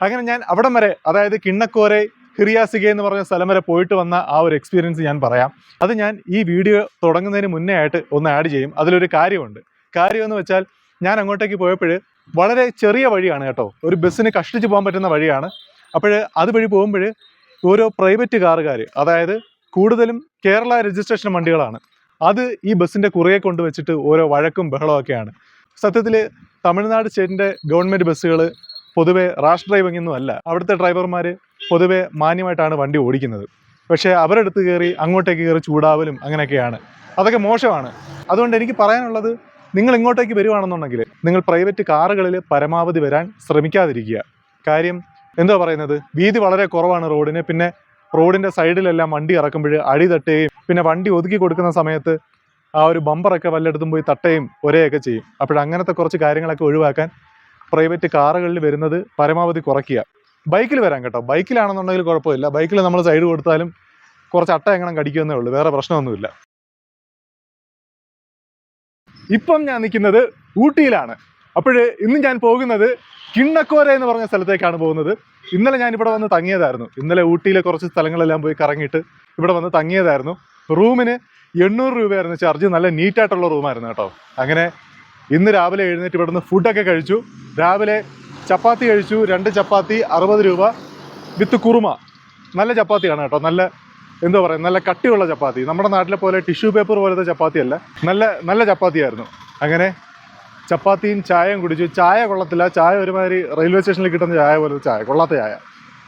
അങ്ങനെ ഞാൻ അവിടം വരെ, അതായത് കിണ്ണക്കോരെ ഹിറിയാസിക എന്ന് പറഞ്ഞ സ്ഥലം വരെ പോയിട്ട് വന്ന ആ ഒരു എക്സ്പീരിയൻസ് ഞാൻ പറയാം. അത് ഞാൻ ഈ വീഡിയോ തുടങ്ങുന്നതിന് മുന്നേ ആയിട്ട് ഒന്ന് ആഡ് ചെയ്യും. അതിലൊരു കാര്യമുണ്ട്. കാര്യമെന്ന് വെച്ചാൽ ഞാൻ അങ്ങോട്ടേക്ക് പോയപ്പോൾ വളരെ ചെറിയ വഴിയാണ് കേട്ടോ, ഒരു ബസ്സിന് കഷ്ടിച്ച് പോകാൻ പറ്റുന്ന വഴിയാണ്. അപ്പോൾ അതുവഴി പോകുമ്പോൾ ഓരോ പ്രൈവറ്റ് കാറുകാർ, അതായത് കൂടുതലും കേരള രജിസ്ട്രേഷൻ വണ്ടികളാണ്, അത് ഈ ബസ്സിൻ്റെ കുറുകെ കൊണ്ടുവച്ചിട്ട് ഓരോ വഴക്കും ബഹളമൊക്കെയാണ്. സത്യത്തിൽ തമിഴ്നാട് സ്റ്റേറ്റിൻ്റെ ഗവൺമെൻറ് ബസ്സുകൾ പൊതുവെ റാഷ് ഡ്രൈവിംഗ് ഒന്നും അല്ല. അവിടുത്തെ ഡ്രൈവർമാർ പൊതുവെ മാന്യമായിട്ടാണ് വണ്ടി ഓടിക്കുന്നത്. പക്ഷേ അവരെടുത്ത് കയറി അങ്ങോട്ടേക്ക് കയറി ചൂടാവലും അങ്ങനെയൊക്കെയാണ്. അതൊക്കെ മോശമാണ്. അതുകൊണ്ട് എനിക്ക് പറയാനുള്ളത്, നിങ്ങൾ ഇങ്ങോട്ടേക്ക് വരുവാണെന്നുണ്ടെങ്കിൽ നിങ്ങൾ പ്രൈവറ്റ് കാറുകളിൽ പരമാവധി വരാൻ ശ്രമിക്കാതിരിക്കുക. കാര്യം എന്താ പറയുന്നത്, വീതി വളരെ കുറവാണ് റോഡിന്. പിന്നെ റോഡിൻ്റെ സൈഡിലെല്ലാം വണ്ടി ഇറക്കുമ്പോൾ അടി തട്ടുകയും പിന്നെ വണ്ടി ഒതുക്കി കൊടുക്കുന്ന സമയത്ത് ആ ഒരു ബമ്പറൊക്കെ വല്ലയിടത്തും പോയി തട്ടുകയും ഒരേയൊക്കെ ചെയ്യും. അപ്പോഴങ്ങനത്തെ കുറച്ച് കാര്യങ്ങളൊക്കെ ഒഴിവാക്കാൻ പ്രൈവറ്റ് കാറുകളിൽ വരുന്നത് പരമാവധി കുറയ്ക്കുക. ബൈക്കിൽ വരാൻ കേട്ടോ, ബൈക്കിലാണെന്നുണ്ടെങ്കിൽ കുഴപ്പമില്ല. ബൈക്കിൽ നമ്മൾ സൈഡ് കൊടുത്താലും കുറച്ച് അട്ട എങ്ങനെ കടിക്കുമെന്നേ ഉള്ളൂ, വേറെ പ്രശ്നമൊന്നുമില്ല. ഇപ്പം ഞാൻ നിൽക്കുന്നത് ഊട്ടിയിലാണ്. അപ്പോൾ ഇന്ന് ഞാൻ പോകുന്നത് കിണ്ണക്കോര എന്ന് പറഞ്ഞ സ്ഥലത്തേക്കാണ് പോകുന്നത്. ഇന്നലെ ഞാനിവിടെ വന്ന് തങ്ങിയതായിരുന്നു. ഇന്നലെ ഊട്ടിയിലെ കുറച്ച് സ്ഥലങ്ങളെല്ലാം പോയി കറങ്ങിയിട്ട് ഇവിടെ വന്ന് തങ്ങിയതായിരുന്നു. റൂമിന് 800 രൂപയായിരുന്നു ചാർജ്. നല്ല നീറ്റായിട്ടുള്ള റൂമായിരുന്നു കേട്ടോ. അങ്ങനെ ഇന്ന് രാവിലെ എഴുന്നേറ്റ് ഇവിടുന്ന് ഫുഡൊക്കെ കഴിച്ചു. രാവിലെ ചപ്പാത്തി കഴിച്ചു, 2 ചപ്പാത്തി 60 രൂപ വിത്ത് കുറുമ. നല്ല ചപ്പാത്തിയാണ് കേട്ടോ, നല്ല എന്താ പറയുക, നല്ല കട്ടിയുള്ള ചപ്പാത്തി. നമ്മുടെ നാട്ടിലെ പോലെ ടിഷ്യൂ പേപ്പർ പോലത്തെ ചപ്പാത്തിയല്ല, നല്ല ചപ്പാത്തിയായിരുന്നു. അങ്ങനെ ചപ്പാത്തിയും ചായയും കുടിച്ചു. ചായ കൊള്ളത്തില്ല, ചായ ഒരുമാതിരി റെയിൽവേ സ്റ്റേഷനിൽ കിട്ടുന്ന ചായ പോലത്തെ ചായ, കൊള്ളാത്ത ചായ.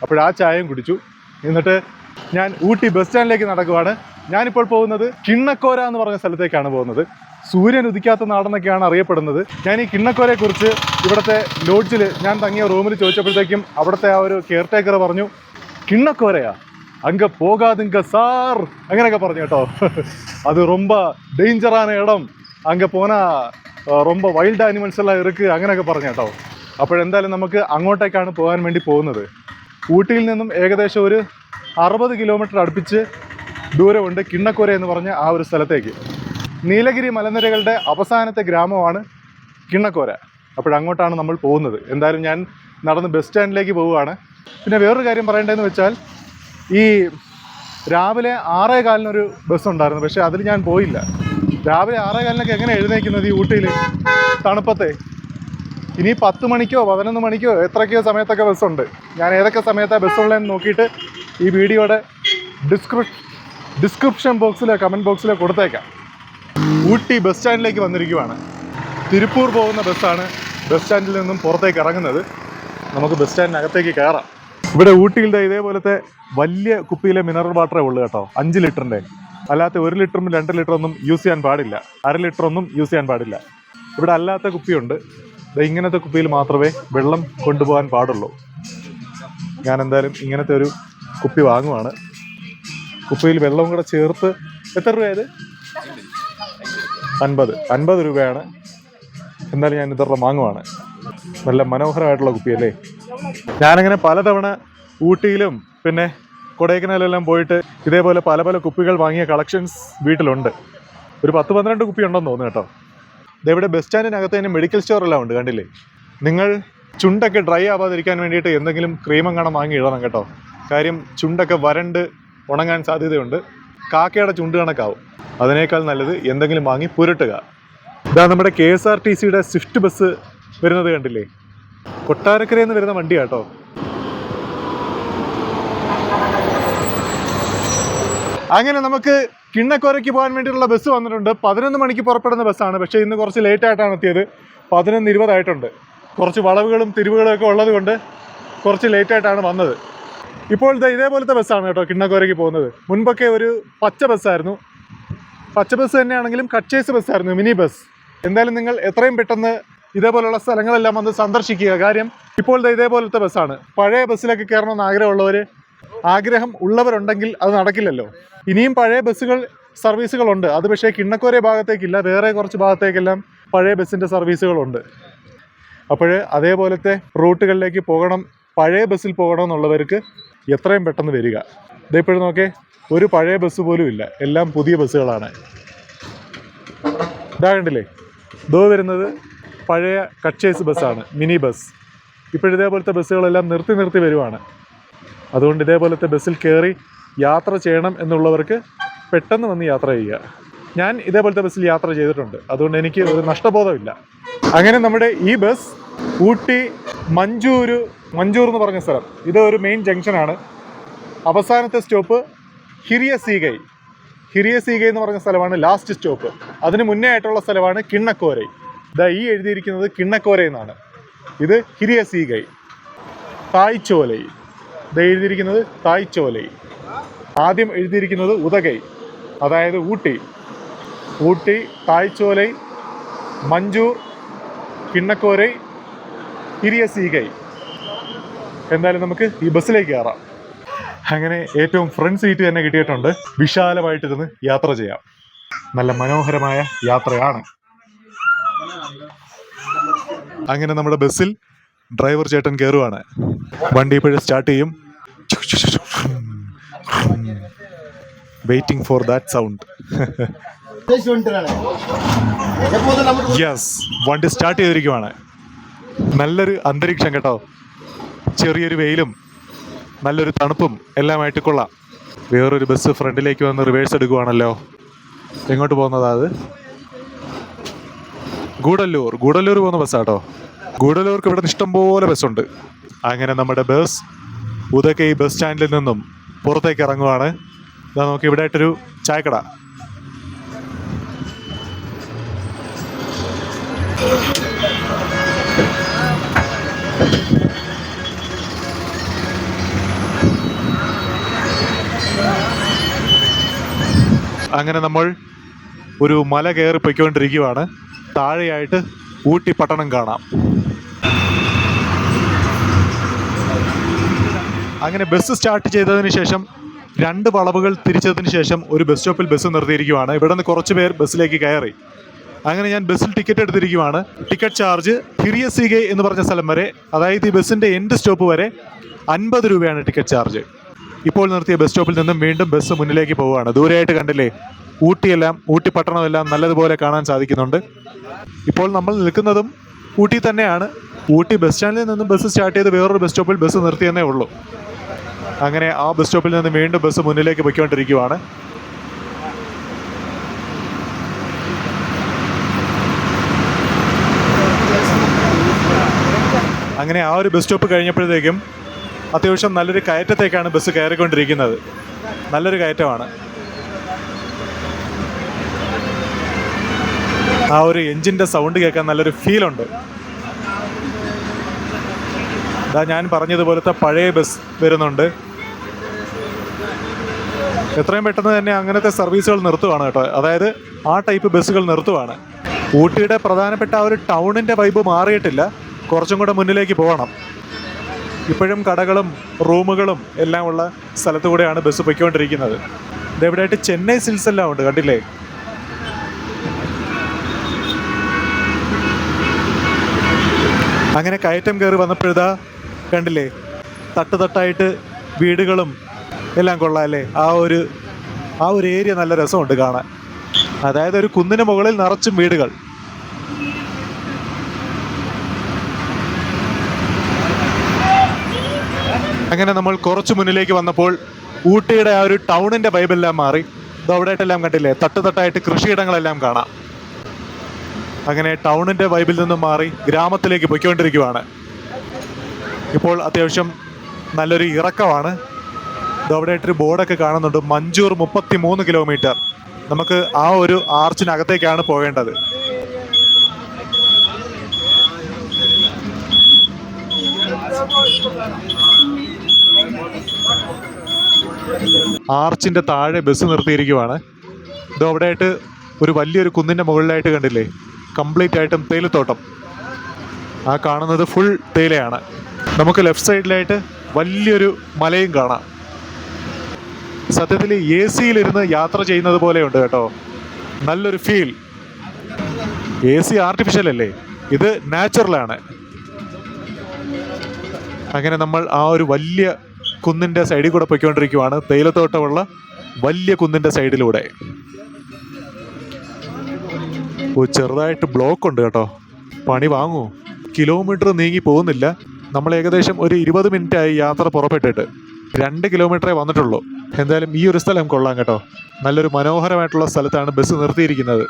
അപ്പോഴാ ചായയും കുടിച്ചു. എന്നിട്ട് ഞാൻ ഊട്ടി ബസ് സ്റ്റാൻഡിലേക്ക് നടക്കുവാണ്. ഞാനിപ്പോൾ പോകുന്നത് കിണ്ണക്കോര എന്ന് പറഞ്ഞ സ്ഥലത്തേക്കാണ് പോകുന്നത്. സൂര്യൻ ഉദിക്കാത്ത നാടെന്നൊക്കെയാണ് അറിയപ്പെടുന്നത്. ഞാൻ ഈ കിണ്ണക്കോരയെക്കുറിച്ച് ഇവിടുത്തെ ലോഡ്ജിൽ ഞാൻ തങ്ങിയ റൂമിൽ ചോദിച്ചപ്പോഴത്തേക്കും അവിടുത്തെ ആ ഒരു കെയർ ടേക്കർ പറഞ്ഞു, കിണ്ണക്കോരയാ അങ്ക പോകാതിങ്ക സാർ, അങ്ങനെയൊക്കെ പറഞ്ഞു കേട്ടോ. അത് ரொம்ப ഡേഞ്ചറാன ഇടം, അങ്ക പോന ரொம்ப വൈൽഡ് ആനിമൽസ് എല്ലാം ഇറക്ക്, അങ്ങനെയൊക്കെ പറഞ്ഞു കേട്ടോ. അപ്പോഴെന്തായാലും നമുക്ക് അങ്ങോട്ടേക്കാണ് പോകാൻ വേണ്ടി പോകുന്നത്. ഊട്ടിയിൽ നിന്നും ഏകദേശം ഒരു 60 കിലോമീറ്റർ അടുപ്പിച്ച് ദൂരമുണ്ട് കിണ്ണക്കോര എന്ന് പറഞ്ഞ ആ ഒരു സ്ഥലത്തേക്ക്. നീലഗിരി മലനിരകളുടെ അവസാനത്തെ ഗ്രാമമാണ് കിണ്ണക്കോര. അപ്പോഴങ്ങോട്ടാണ് നമ്മൾ പോകുന്നത്. എന്തായാലും ഞാൻ നടന്ന് ബസ് സ്റ്റാൻഡിലേക്ക് പോവുകയാണ്. പിന്നെ വേറൊരു കാര്യം പറയേണ്ടതെന്ന് വെച്ചാൽ, ഈ രാവിലെ 6:15 ബസ്സുണ്ടായിരുന്നു, പക്ഷേ അതിൽ ഞാൻ പോയില്ല. രാവിലെ 6:15 എങ്ങനെ എഴുന്നേക്കുന്നത് ഈ ഊട്ടിയിൽ തണുപ്പത്തെ? ഇനി 10 മണിക്കോ 11 മണിക്കോ എത്രയൊക്കെയോ സമയത്തൊക്കെ ബസ്സുണ്ട്. ഞാൻ ഏതൊക്കെ സമയത്താണ് ബസ്സുള്ളതെന്ന് നോക്കിയിട്ട് ഈ വീഡിയോയുടെ ഡിസ്ക്രിപ്ഷൻ ബോക്സിലോ കമൻറ്റ് ബോക്സിലോ കൊടുത്തേക്കാം. ഊട്ടി ബസ് സ്റ്റാൻഡിലേക്ക് വന്നിരിക്കുവാണ്. തിരുപ്പൂർ പോകുന്ന ബസ്സാണ് ബസ് സ്റ്റാൻഡിൽ നിന്നും പുറത്തേക്ക് ഇറങ്ങുന്നത്. നമുക്ക് ബസ് സ്റ്റാൻഡിനകത്തേക്ക് കയറാം. ഇവിടെ ഊട്ടിയിലെ ഇതേപോലത്തെ വലിയ കുപ്പിയിലെ മിനറൽ വാട്ടറേ ഉള്ളൂ കേട്ടോ, 5 ലിറ്ററിൻ്റെ. അല്ലാത്ത 1 ലിറ്ററും 2 ലിറ്ററൊന്നും യൂസ് ചെയ്യാൻ പാടില്ല, 1/2 ലിറ്ററൊന്നും യൂസ് ചെയ്യാൻ പാടില്ല. ഇവിടെ അല്ലാത്ത കുപ്പിയുണ്ട്. ഇങ്ങനത്തെ കുപ്പിയിൽ മാത്രമേ വെള്ളം കൊണ്ടുപോകാൻ പാടുള്ളൂ. ഞാൻ എന്തായാലും ഇങ്ങനത്തെ ഒരു കുപ്പി വാങ്ങുവാണ്. കുപ്പിയിൽ വെള്ളവും കൂടെ ചേർത്ത് എത്ര രൂപയത്? 50 രൂപയാണ്. എന്തായാലും ഞാൻ ഇത്ര വാങ്ങുവാണ്. നല്ല മനോഹരമായിട്ടുള്ള കുപ്പിയല്ലേ. ഞാനങ്ങനെ പലതവണ ഊട്ടിയിലും പിന്നെ കൊടൈക്കനാലെല്ലാം പോയിട്ട് ഇതേപോലെ പല പല കുപ്പികൾ വാങ്ങിയ കളക്ഷൻസ് വീട്ടിലുണ്ട്. ഒരു 10-12 കുപ്പി ഉണ്ടെന്ന് തോന്നുന്നു കേട്ടോ. ഇതെവിടെ ബസ് സ്റ്റാൻഡിനകത്ത് തന്നെ മെഡിക്കൽ സ്റ്റോറെല്ലാം ഉണ്ട്, കണ്ടില്ലേ? നിങ്ങൾ ചുണ്ടൊക്കെ ഡ്രൈ ആവാതിരിക്കാൻ വേണ്ടിയിട്ട് എന്തെങ്കിലും ക്രീമെങ്ങാണം വാങ്ങി ഇടണം കേട്ടോ. കാര്യം ചുണ്ടൊക്കെ വരണ്ട് ഉണങ്ങാൻ സാധ്യതയുണ്ട്. കാക്കയുടെ ചുണ്ട് കണക്കാവും. അതിനേക്കാൾ നല്ലത് എന്തെങ്കിലും വാങ്ങി പുരട്ടുക. ഇതാ നമ്മുടെ KSRTCയുടെ സ്വിഫ്റ്റ് ബസ് വരുന്നത് കണ്ടില്ലേ? കൊട്ടാരക്കരയിൽ നിന്ന് വരുന്ന വണ്ടി കേട്ടോ. അങ്ങനെ നമുക്ക് കിണ്ണക്കോരയ്ക്ക് പോകാൻ വേണ്ടിയിട്ടുള്ള ബസ് വന്നിട്ടുണ്ട്. 11 മണിക്ക് പുറപ്പെടുന്ന ബസ്സാണ്. പക്ഷേ ഇന്ന് കുറച്ച് ലേറ്റായിട്ടാണ് എത്തിയത്. 11:20 ആയിട്ടുണ്ട്. കുറച്ച് വളവുകളും തിരിവുകളും ഒക്കെ ഉള്ളത് കൊണ്ട് കുറച്ച് ലേറ്റായിട്ടാണ് വന്നത്. ഇപ്പോൾ ഇതേപോലത്തെ ബസ്സാണ് കേട്ടോ കിണ്ണക്കോരയ്ക്ക് പോകുന്നത്. മുൻപൊക്കെ ഒരു പച്ച ബസ്സായിരുന്നു. പച്ച ബസ് തന്നെയാണെങ്കിലും കച്ചേസ് ബസ്സായിരുന്നു, മിനി ബസ്. എന്തായാലും നിങ്ങൾ എത്രയും പെട്ടെന്ന് ഇതേപോലുള്ള സ്ഥലങ്ങളെല്ലാം വന്ന് സന്ദർശിക്കുക. കാര്യം ഇപ്പോൾ ഇതേപോലത്തെ ബസ്സാണ്. പഴയ ബസ്സിലൊക്കെ കയറണമെന്ന് ആഗ്രഹം ഉള്ളവരുണ്ടെങ്കിൽ അത് നടക്കില്ലല്ലോ. ഇനിയും പഴയ ബസ്സുകൾ സർവീസുകളുണ്ട്. അത് പക്ഷേ കിണ്ണക്കോര ഭാഗത്തേക്കില്ല, വേറെ കുറച്ച് ഭാഗത്തേക്കെല്ലാം പഴയ ബസ്സിൻ്റെ സർവീസുകളുണ്ട്. അപ്പോൾ അതേപോലത്തെ റൂട്ടുകളിലേക്ക് പോകണം, പഴയ ബസ്സിൽ പോകണം എന്നുള്ളവർക്ക് എത്രയും പെട്ടെന്ന് വരിക. ഇതേപ്പോഴും നോക്കേ, ഒരു പഴയ ബസ് പോലും ഇല്ല, എല്ലാം പുതിയ ബസ്സുകളാണ്. ഇതാ കണ്ടില്ലേ, ഇതോ വരുന്നത് പഴയ കച്ചേസ് ബസ്സാണ്, മിനി ബസ്. ഇപ്പോഴിതേപോലത്തെ ബസ്സുകളെല്ലാം നിർത്തി വരുവാണ്. അതുകൊണ്ട് ഇതേപോലത്തെ ബസ്സിൽ കയറി യാത്ര ചെയ്യണം എന്നുള്ളവർക്ക് പെട്ടെന്ന് വന്ന് യാത്ര ചെയ്യുക. ഞാൻ ഇതേപോലത്തെ ബസ്സിൽ യാത്ര ചെയ്തിട്ടുണ്ട്, അതുകൊണ്ട് എനിക്ക് ഒരു നഷ്ടബോധമില്ല. അങ്ങനെ നമ്മുടെ ഈ ബസ് ഊട്ടി മഞ്ചൂർ എന്ന് പറഞ്ഞ സ്ഥലം, ഇത് ഒരു മെയിൻ ജംഗ്ഷനാണ്. അവസാനത്തെ സ്റ്റോപ്പ് ഹിരിയസീഗൈ എന്ന് പറഞ്ഞ സ്ഥലമാണ് ലാസ്റ്റ് സ്റ്റോപ്പ്. അതിന് മുന്നേ ആയിട്ടുള്ള സ്ഥലമാണ് കിണ്ണക്കോരൈ. ഇതാ ഈ എഴുതിയിരിക്കുന്നത് കിണ്ണക്കോരൈ എന്നാണ്. ഇത് ഹിരിയസീഗൈ. തായ്ചോലൈ, ഇത് എഴുതിയിരിക്കുന്നത് തായ്ചോലൈ. ആദ്യം എഴുതിയിരിക്കുന്നത് ഉദഗൈ, അതായത് ഊട്ടി. തായ്ചോലൈ, മഞ്ചൂർ, കിണ്ണക്കോരൈ, ഹിരിയസീഗൈ. എന്തായാലും നമുക്ക് ഈ ബസ്സിലേക്ക് കയറാം. അങ്ങനെ ഏറ്റവും ഫ്രണ്ട് സീറ്റ് തന്നെ കിട്ടിയിട്ടുണ്ട്. വിശാലമായിട്ടിരുന്ന് യാത്ര ചെയ്യാം. നല്ല മനോഹരമായ യാത്രയാണ്. അങ്ങനെ നമ്മുടെ ബസ്സിൽ ഡ്രൈവർ ചേട്ടൻ കയറുവാണ്. വണ്ടി ഇപ്പോഴും സ്റ്റാർട്ട് ചെയ്യും. Waiting for that sound. Yes, വണ്ടി സ്റ്റാർട്ട് ചെയ്തിരിക്കുവാണ്. നല്ലൊരു അന്തരീക്ഷം കേട്ടോ. ചെറിയൊരു വെയിലും നല്ലൊരു തണുപ്പും എല്ലാമായിട്ട് കൊള്ളാം. വേറൊരു ബസ് ഫ്രണ്ടിലേക്ക് വന്ന് റിവേഴ്സ് എടുക്കുവാണല്ലോ. എങ്ങോട്ട് പോകുന്നതാ അത്? ഗൂഡല്ലൂർ പോകുന്ന ബസ്സാട്ടോ. ഗൂഡല്ലൂർക്ക് ഇവിടെ ഇഷ്ടംപോലെ ബസ്സുണ്ട്. അങ്ങനെ നമ്മുടെ ബസ് ഉദകൈ ബസ് സ്റ്റാൻഡിൽ നിന്നും പുറത്തേക്ക് ഇറങ്ങുവാണ്. ഇതാ നോക്കി, ഇവിടെ ആയിട്ടൊരു ചായക്കട. അങ്ങനെ നമ്മൾ ഒരു മല കയറി പൊയ്ക്കൊണ്ടിരിക്കുകയാണ്. താഴെയായിട്ട് ഊട്ടി പട്ടണം കാണാം. അങ്ങനെ ബസ് സ്റ്റാർട്ട് ചെയ്തതിന് ശേഷം 2 വളവുകൾ തിരിച്ചതിന് ശേഷം ഒരു ബസ് സ്റ്റോപ്പിൽ ബസ് നിർത്തിയിരിക്കുകയാണ്. ഇവിടെ നിന്ന് കുറച്ച് പേർ ബസ്സിലേക്ക് കയറി. അങ്ങനെ ഞാൻ ബസ്സിൽ ടിക്കറ്റ് എടുത്തിരിക്കുകയാണ്. ടിക്കറ്റ് ചാർജ് ഹിരിയസീഗൈ എന്ന് പറഞ്ഞ സ്ഥലം വരെ, അതായത് ഈ ബസ്സിൻ്റെ എൻഡ് സ്റ്റോപ്പ് വരെ 50 രൂപയാണ് ടിക്കറ്റ് ചാർജ്. ഇപ്പോൾ നിർത്തിയ ബസ് സ്റ്റോപ്പിൽ നിന്നും വീണ്ടും ബസ് മുന്നിലേക്ക് പോവുകയാണ്. ദൂരെയായിട്ട് കണ്ടില്ലേ, ഊട്ടി പട്ടണമെല്ലാം നല്ലതുപോലെ കാണാൻ സാധിക്കുന്നുണ്ട്. ഇപ്പോൾ നമ്മൾ നിൽക്കുന്നതും ഊട്ടി തന്നെയാണ്. ഊട്ടി ബസ് സ്റ്റാൻഡിൽ നിന്നും ബസ് സ്റ്റാർട്ട് ചെയ്ത് വേറൊരു ബസ് സ്റ്റോപ്പിൽ ബസ് നിർത്തിയെന്നേ ഉള്ളൂ. അങ്ങനെ ആ ബസ് സ്റ്റോപ്പിൽ നിന്ന് വീണ്ടും ബസ് മുന്നിലേക്ക് പോയിക്കൊണ്ടിരിക്കുകയാണ്. അങ്ങനെ ആ ഒരു ബസ് സ്റ്റോപ്പ് കഴിഞ്ഞപ്പോഴത്തേക്കും അത്യാവശ്യം നല്ലൊരു കയറ്റത്തേക്കാണ് ബസ് കയറിക്കൊണ്ടിരിക്കുന്നത്. നല്ലൊരു കയറ്റമാണ്. ആ ഒരു എൻജിൻ്റെ സൗണ്ട് കേൾക്കാൻ നല്ലൊരു ഫീലുണ്ട്. ഇതാ ഞാൻ പറഞ്ഞതുപോലത്തെ പഴയ ബസ് വരുന്നുണ്ട്. എത്രയും പെട്ടെന്ന് തന്നെ അങ്ങനത്തെ സർവീസുകൾ നിർത്തുവാണ് കേട്ടോ. അതായത് ആ ടൈപ്പ് ബസ്സുകൾ നിർത്തുവാണ്. ഊട്ടിയുടെ പ്രധാനപ്പെട്ട ആ ഒരു ടൗണിൻ്റെ വൈബ് മാറിയിട്ടില്ല. കുറച്ചും കൂടെ മുന്നിലേക്ക് പോകണം. ഇപ്പോഴും കടകളും റൂമുകളും എല്ലാം ഉള്ള സ്ഥലത്തു കൂടെയാണ് ബസ് പൊയ്ക്കൊണ്ടിരിക്കുന്നത്. ഇതെവിടെയായിട്ട് ചെന്നൈ സിൽസ് എല്ലാം ഉണ്ട്, കണ്ടില്ലേ? അങ്ങനെ കയറ്റം കയറി വന്നപ്പോഴിതാ കണ്ടില്ലേ, തട്ടായിട്ട് വീടുകളും എല്ലാം കൊള്ളാം അല്ലേ? ആ ഒരു ഏരിയ നല്ല രസമുണ്ട് കാണാൻ. അതായത് ഒരു കുന്നിന് മുകളിൽ നിറച്ചും വീടുകൾ. അങ്ങനെ നമ്മൾ കുറച്ച് മുന്നിലേക്ക് വന്നപ്പോൾ ഊട്ടിയുടെ ആ ഒരു ടൗണിൻ്റെ വൈബെല്ലാം മാറി. ഇത് അവിടെയായിട്ടെല്ലാം കണ്ടില്ലേ, തട്ടായിട്ട് കൃഷിയിടങ്ങളെല്ലാം കാണാം. അങ്ങനെ ടൗണിൻ്റെ വൈബിൽ നിന്നും മാറി ഗ്രാമത്തിലേക്ക് പോയിക്കൊണ്ടിരിക്കുകയാണ്. ഇപ്പോൾ അത്യാവശ്യം നല്ലൊരു ഇറക്കമാണ്. ഇതവിടെയായിട്ടൊരു ബോർഡൊക്കെ കാണുന്നുണ്ട്, മഞ്ചൂർ 33 കിലോമീറ്റർ. നമുക്ക് ആ ഒരു ആർച്ചിനകത്തേക്കാണ് പോകേണ്ടത്. ആർച്ചിൻ്റെ താഴെ ബസ് നിർത്തിയിരിക്കുവാണ്. ഇതവിടെയായിട്ട് ഒരു വലിയൊരു കുന്നിൻ്റെ മുകളിലായിട്ട് കണ്ടില്ലേ, കംപ്ലീറ്റ് ആയിട്ടും തേയിലത്തോട്ടം. ആ കാണുന്നത് ഫുൾ തേയിലയാണ്. നമുക്ക് ലെഫ്റ്റ് സൈഡിലായിട്ട് വലിയൊരു മലയും കാണാം. സത്യത്തിൽ AC-യിലിരുന്ന് യാത്ര ചെയ്യുന്നത് പോലെയുണ്ട് കേട്ടോ. നല്ലൊരു ഫീൽ. AC ആർട്ടിഫിഷ്യൽ അല്ലേ, ഇത് നാച്ചുറലാണ്. അങ്ങനെ നമ്മൾ ആ ഒരു വലിയ കുന്നിൻ്റെ സൈഡിൽ കൂടെ പോയിക്കൊണ്ടിരിക്കുവാണ്. തേയിലത്തോട്ടമുള്ള വലിയ കുന്നിൻ്റെ സൈഡിലൂടെ. ചെറുതായിട്ട് ബ്ലോക്ക് ഉണ്ട് കേട്ടോ. പണി വാങ്ങൂ. കിലോമീറ്റർ നീങ്ങി പോകുന്നില്ല. നമ്മൾ ഏകദേശം ഒരു 20 മിനിറ്റായി യാത്ര പുറപ്പെട്ടിട്ട്. 2 കിലോമീറ്ററേ വന്നിട്ടുള്ളൂ. എന്തായാലും ഈ ഒരു സ്ഥലം കൊള്ളാം കേട്ടോ. നല്ലൊരു മനോഹരമായിട്ടുള്ള സ്ഥലത്താണ് ബസ് നിർത്തിയിരിക്കുന്നത്.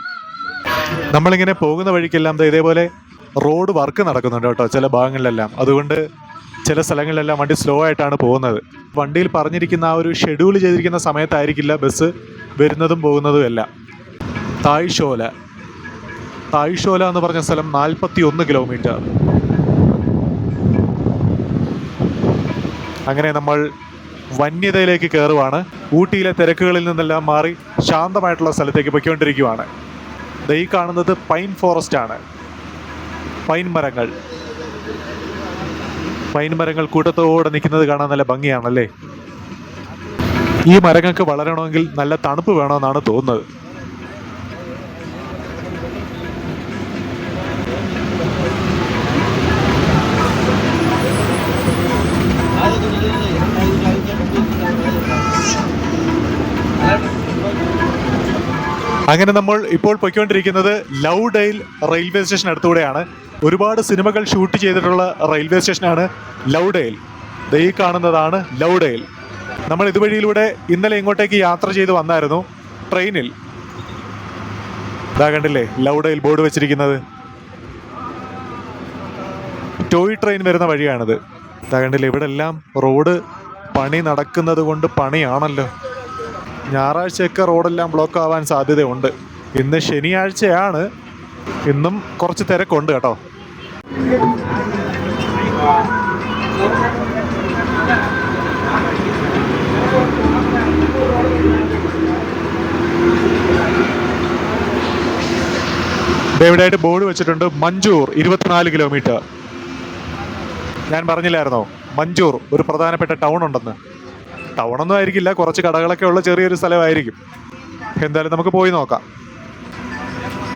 നമ്മളിങ്ങനെ പോകുന്ന വഴിക്കെല്ലാം ഇതേപോലെ റോഡ് വർക്ക് നടക്കുന്നുണ്ട് കേട്ടോ ചില ഭാഗങ്ങളിലെല്ലാം. അതുകൊണ്ട് ചില സ്ഥലങ്ങളിലെല്ലാം വണ്ടി സ്ലോ ആയിട്ടാണ് പോകുന്നത്. വണ്ടിയിൽ പറഞ്ഞിരിക്കുന്ന ആ ഒരു ഷെഡ്യൂൾ ചെയ്തിരിക്കുന്ന സമയത്തായിരിക്കില്ല ബസ് വരുന്നതും പോകുന്നതും എല്ലാം. തായ്ഷോല എന്ന് പറഞ്ഞ സ്ഥലം 41 കിലോമീറ്റർ. അങ്ങനെ നമ്മൾ വന്യതയിലേക്ക് കയറുവാണ്. ഊട്ടിയിലെ തിരക്കുകളിൽ നിന്നെല്ലാം മാറി ശാന്തമായിട്ടുള്ള സ്ഥലത്തേക്ക് പൊയ്ക്കൊണ്ടിരിക്കുവാണ്. ഈ കാണുന്നത് പൈൻ ഫോറസ്റ്റ് ആണ്. പൈൻ മരങ്ങൾ കൂട്ടത്തോടെ നിൽക്കുന്നത് കാണാൻ നല്ല ഭംഗിയാണല്ലേ. ഈ മരങ്ങൾക്ക് വളരണമെങ്കിൽ നല്ല തണുപ്പ് വേണമെന്നാണ് തോന്നുന്നത്. അങ്ങനെ നമ്മൾ ഇപ്പോൾ പൊയ്ക്കൊണ്ടിരിക്കുന്നത് ലൗഡെയിൽ റെയിൽവേ സ്റ്റേഷൻ അടുത്തൂടെയാണ്. ഒരുപാട് സിനിമകൾ ഷൂട്ട് ചെയ്തിട്ടുള്ള റെയിൽവേ സ്റ്റേഷനാണ് ലൗഡെയിൽ. ഈ കാണുന്നതാണ് ലൗഡെയിൽ. നമ്മൾ ഇതുവഴിയിലൂടെ ഇന്നലെ ഇങ്ങോട്ടേക്ക് യാത്ര ചെയ്ത് വന്നായിരുന്നു ട്രെയിനിൽ. ഇതാ കണ്ടില്ലേ ലൗഡെയിൽ ബോർഡ് വെച്ചിരിക്കുന്നത്. ടോയ് ട്രെയിൻ വരുന്ന വഴിയാണിത്. ഇതാ കണ്ടില്ലേ, ഇവിടെ എല്ലാം റോഡ് പണി നടക്കുന്നത് കൊണ്ട് പണിയാണല്ലോ. ഞായറാഴ്ചയൊക്കെ റോഡെല്ലാം ബ്ലോക്ക് ആവാൻ സാധ്യതയുണ്ട്. ഇന്ന് ശനിയാഴ്ചയാണ്, ഇന്നും കുറച്ച് തിരക്കുണ്ട് കേട്ടോ. ഇവിടെയായിട്ട് ബോർഡ് വെച്ചിട്ടുണ്ട് മഞ്ചൂർ 24 കിലോമീറ്റർ. ഞാൻ പറഞ്ഞില്ലായിരുന്നോ മഞ്ചൂർ ഒരു പ്രധാനപ്പെട്ട ടൗൺ ഉണ്ടെന്ന്. ടൗണൊന്നും ആയിരിക്കില്ല, കുറച്ച് കടകളൊക്കെ ഉള്ള ചെറിയൊരു സ്ഥലമായിരിക്കും. എന്തായാലും നമുക്ക് പോയി നോക്കാം.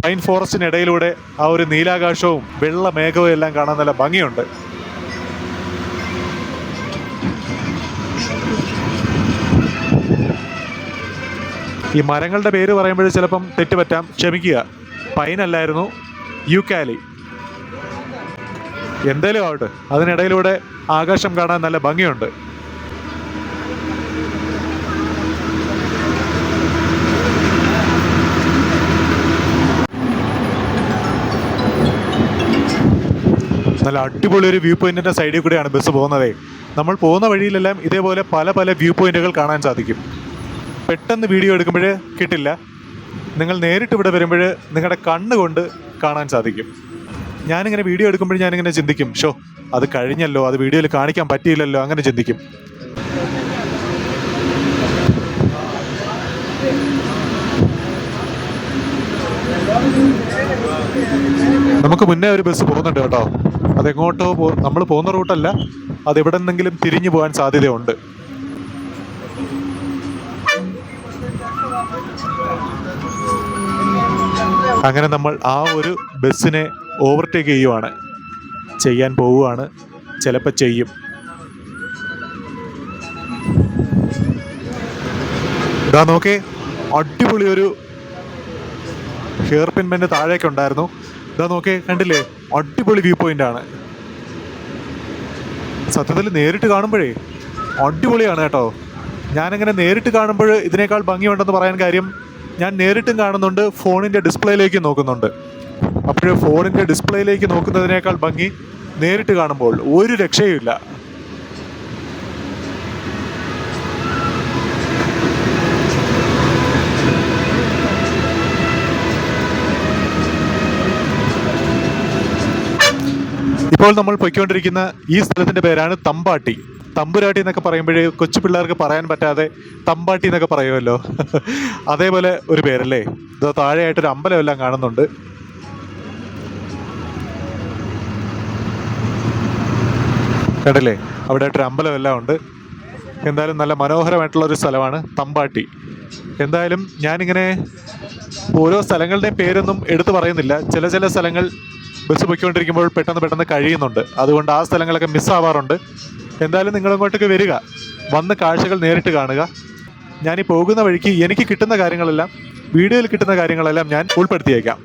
പൈൻ ഫോറസ്റ്റിനിടയിലൂടെ ആ ഒരു നീലാകാശവും വെള്ള മേഘവും എല്ലാം കാണാൻ നല്ല ഭംഗിയുണ്ട്. ഈ മരങ്ങളുടെ പേര് പറയുമ്പോൾ ചിലപ്പം തെറ്റുപറ്റാം, ക്ഷമിക്കുക. പൈൻ അല്ലായിരുന്നു, യൂക്കാലി. എന്തേലും ആവട്ടെ, അതിനിടയിലൂടെ ആകാശം കാണാൻ നല്ല ഭംഗിയുണ്ട്. നല്ല അടിപൊളി ഒരു വ്യൂ പോയിന്റിന്റെ സൈഡിൽ കൂടെയാണ് ബസ് പോകുന്നത്. നമ്മൾ പോകുന്ന വഴിയിലെല്ലാം ഇതേപോലെ പല പല വ്യൂ പോയിന്റുകൾ കാണാൻ സാധിക്കും. പെട്ടെന്ന് വീഡിയോ എടുക്കുമ്പോൾ കിട്ടില്ല. നിങ്ങൾ നേരിട്ട് ഇവിടെ വരുമ്പോൾ നിങ്ങളുടെ കണ്ണുകൊണ്ട് കാണാൻ സാധിക്കും. ഞാനിങ്ങനെ വീഡിയോ എടുക്കുമ്പോൾ ഞാനിങ്ങനെ ചിന്തിക്കും, ഷോ അത് കഴിഞ്ഞല്ലോ, അത് വീഡിയോയിൽ കാണിക്കാൻ പറ്റിയില്ലല്ലോ, അങ്ങനെ ചിന്തിക്കും. നമുക്ക് മുന്നേ ഒരു ബസ് പോകുന്നുണ്ട് കേട്ടോ. അതെങ്ങോട്ടോ നമ്മൾ പോകുന്ന റൂട്ടല്ല, അതെവിടെ നിന്നെങ്കിലും തിരിഞ്ഞു പോകാൻ സാധ്യതയുണ്ട്. അങ്ങനെ നമ്മൾ ആ ഒരു ബസ്സിനെ ഓവർടേക്ക് ചെയ്യാൻ പോവുകയാണ്. ചിലപ്പോൾ ചെയ്യും. ഇതാ നോക്കേ, അടിപൊളി ഒരു ഹെയർ പിൻ ബെൻഡ് താഴേക്ക് ഉണ്ടായിരുന്നു. ഇതാ നോക്കേ, കണ്ടില്ലേ, അടിപൊളി വ്യൂ പോയിന്റ് ആണ്. സത്യത്തിൽ നേരിട്ട് കാണുമ്പോഴേ അടിപൊളിയാണ് കേട്ടോ. ഞാനങ്ങനെ നേരിട്ട് കാണുമ്പോൾ ഇതിനേക്കാൾ ഭംഗിയുണ്ടെന്ന് പറയാൻ കാര്യം, ഞാൻ നേരിട്ടും കാണുന്നുണ്ട്, ഫോണിൻ്റെ ഡിസ്പ്ലേയിലേക്ക് നോക്കുന്നുണ്ട്. അപ്പോൾ ഫോണിൻ്റെ ഡിസ്പ്ലേയിലേക്ക് നോക്കുന്നതിനേക്കാൾ ഭംഗി നേരിട്ട് കാണുമ്പോൾ ഒരു രക്ഷയുമില്ല. ഇപ്പോൾ നമ്മൾ പൊയ്ക്കൊണ്ടിരിക്കുന്ന ഈ സ്ഥലത്തിൻ്റെ പേരാണ് തമ്പാട്ടി. തമ്പുരാട്ടി എന്നൊക്കെ പറയുമ്പോഴേ കൊച്ചു പിള്ളേർക്ക് പറയാൻ പറ്റാതെ തമ്പാട്ടി എന്നൊക്കെ പറയുമല്ലോ, അതേപോലെ ഒരു പേരല്ലേ. ഇത് താഴെയായിട്ടൊരു അമ്പലമെല്ലാം കാണുന്നുണ്ട്. കണ്ടില്ലേ, അവിടെ ആയിട്ടൊരു അമ്പലമെല്ലാം ഉണ്ട്. എന്തായാലും നല്ല മനോഹരമായിട്ടുള്ളൊരു സ്ഥലമാണ് തമ്പാട്ടി. എന്തായാലും ഞാനിങ്ങനെ ഓരോ സ്ഥലങ്ങളുടെയും പേരൊന്നും എടുത്തു പറയുന്നില്ല. ചില സ്ഥലങ്ങൾ ബസ് പൊയ്ക്കൊണ്ടിരിക്കുമ്പോൾ പെട്ടെന്ന് കഴിയുന്നുണ്ട്. അതുകൊണ്ട് ആ സ്ഥലങ്ങളൊക്കെ മിസ്സാവാറുണ്ട്. എന്തായാലും നിങ്ങളിങ്ങോട്ടേക്ക് വരിക, വന്ന് കാഴ്ചകൾ നേരിട്ട് കാണുക. ഞാനീ പോകുന്ന വഴിക്ക് എനിക്ക് കിട്ടുന്ന കാര്യങ്ങളെല്ലാം, വീഡിയോയിൽ കിട്ടുന്ന കാര്യങ്ങളെല്ലാം ഞാൻ ഉൾപ്പെടുത്തിയേക്കാം.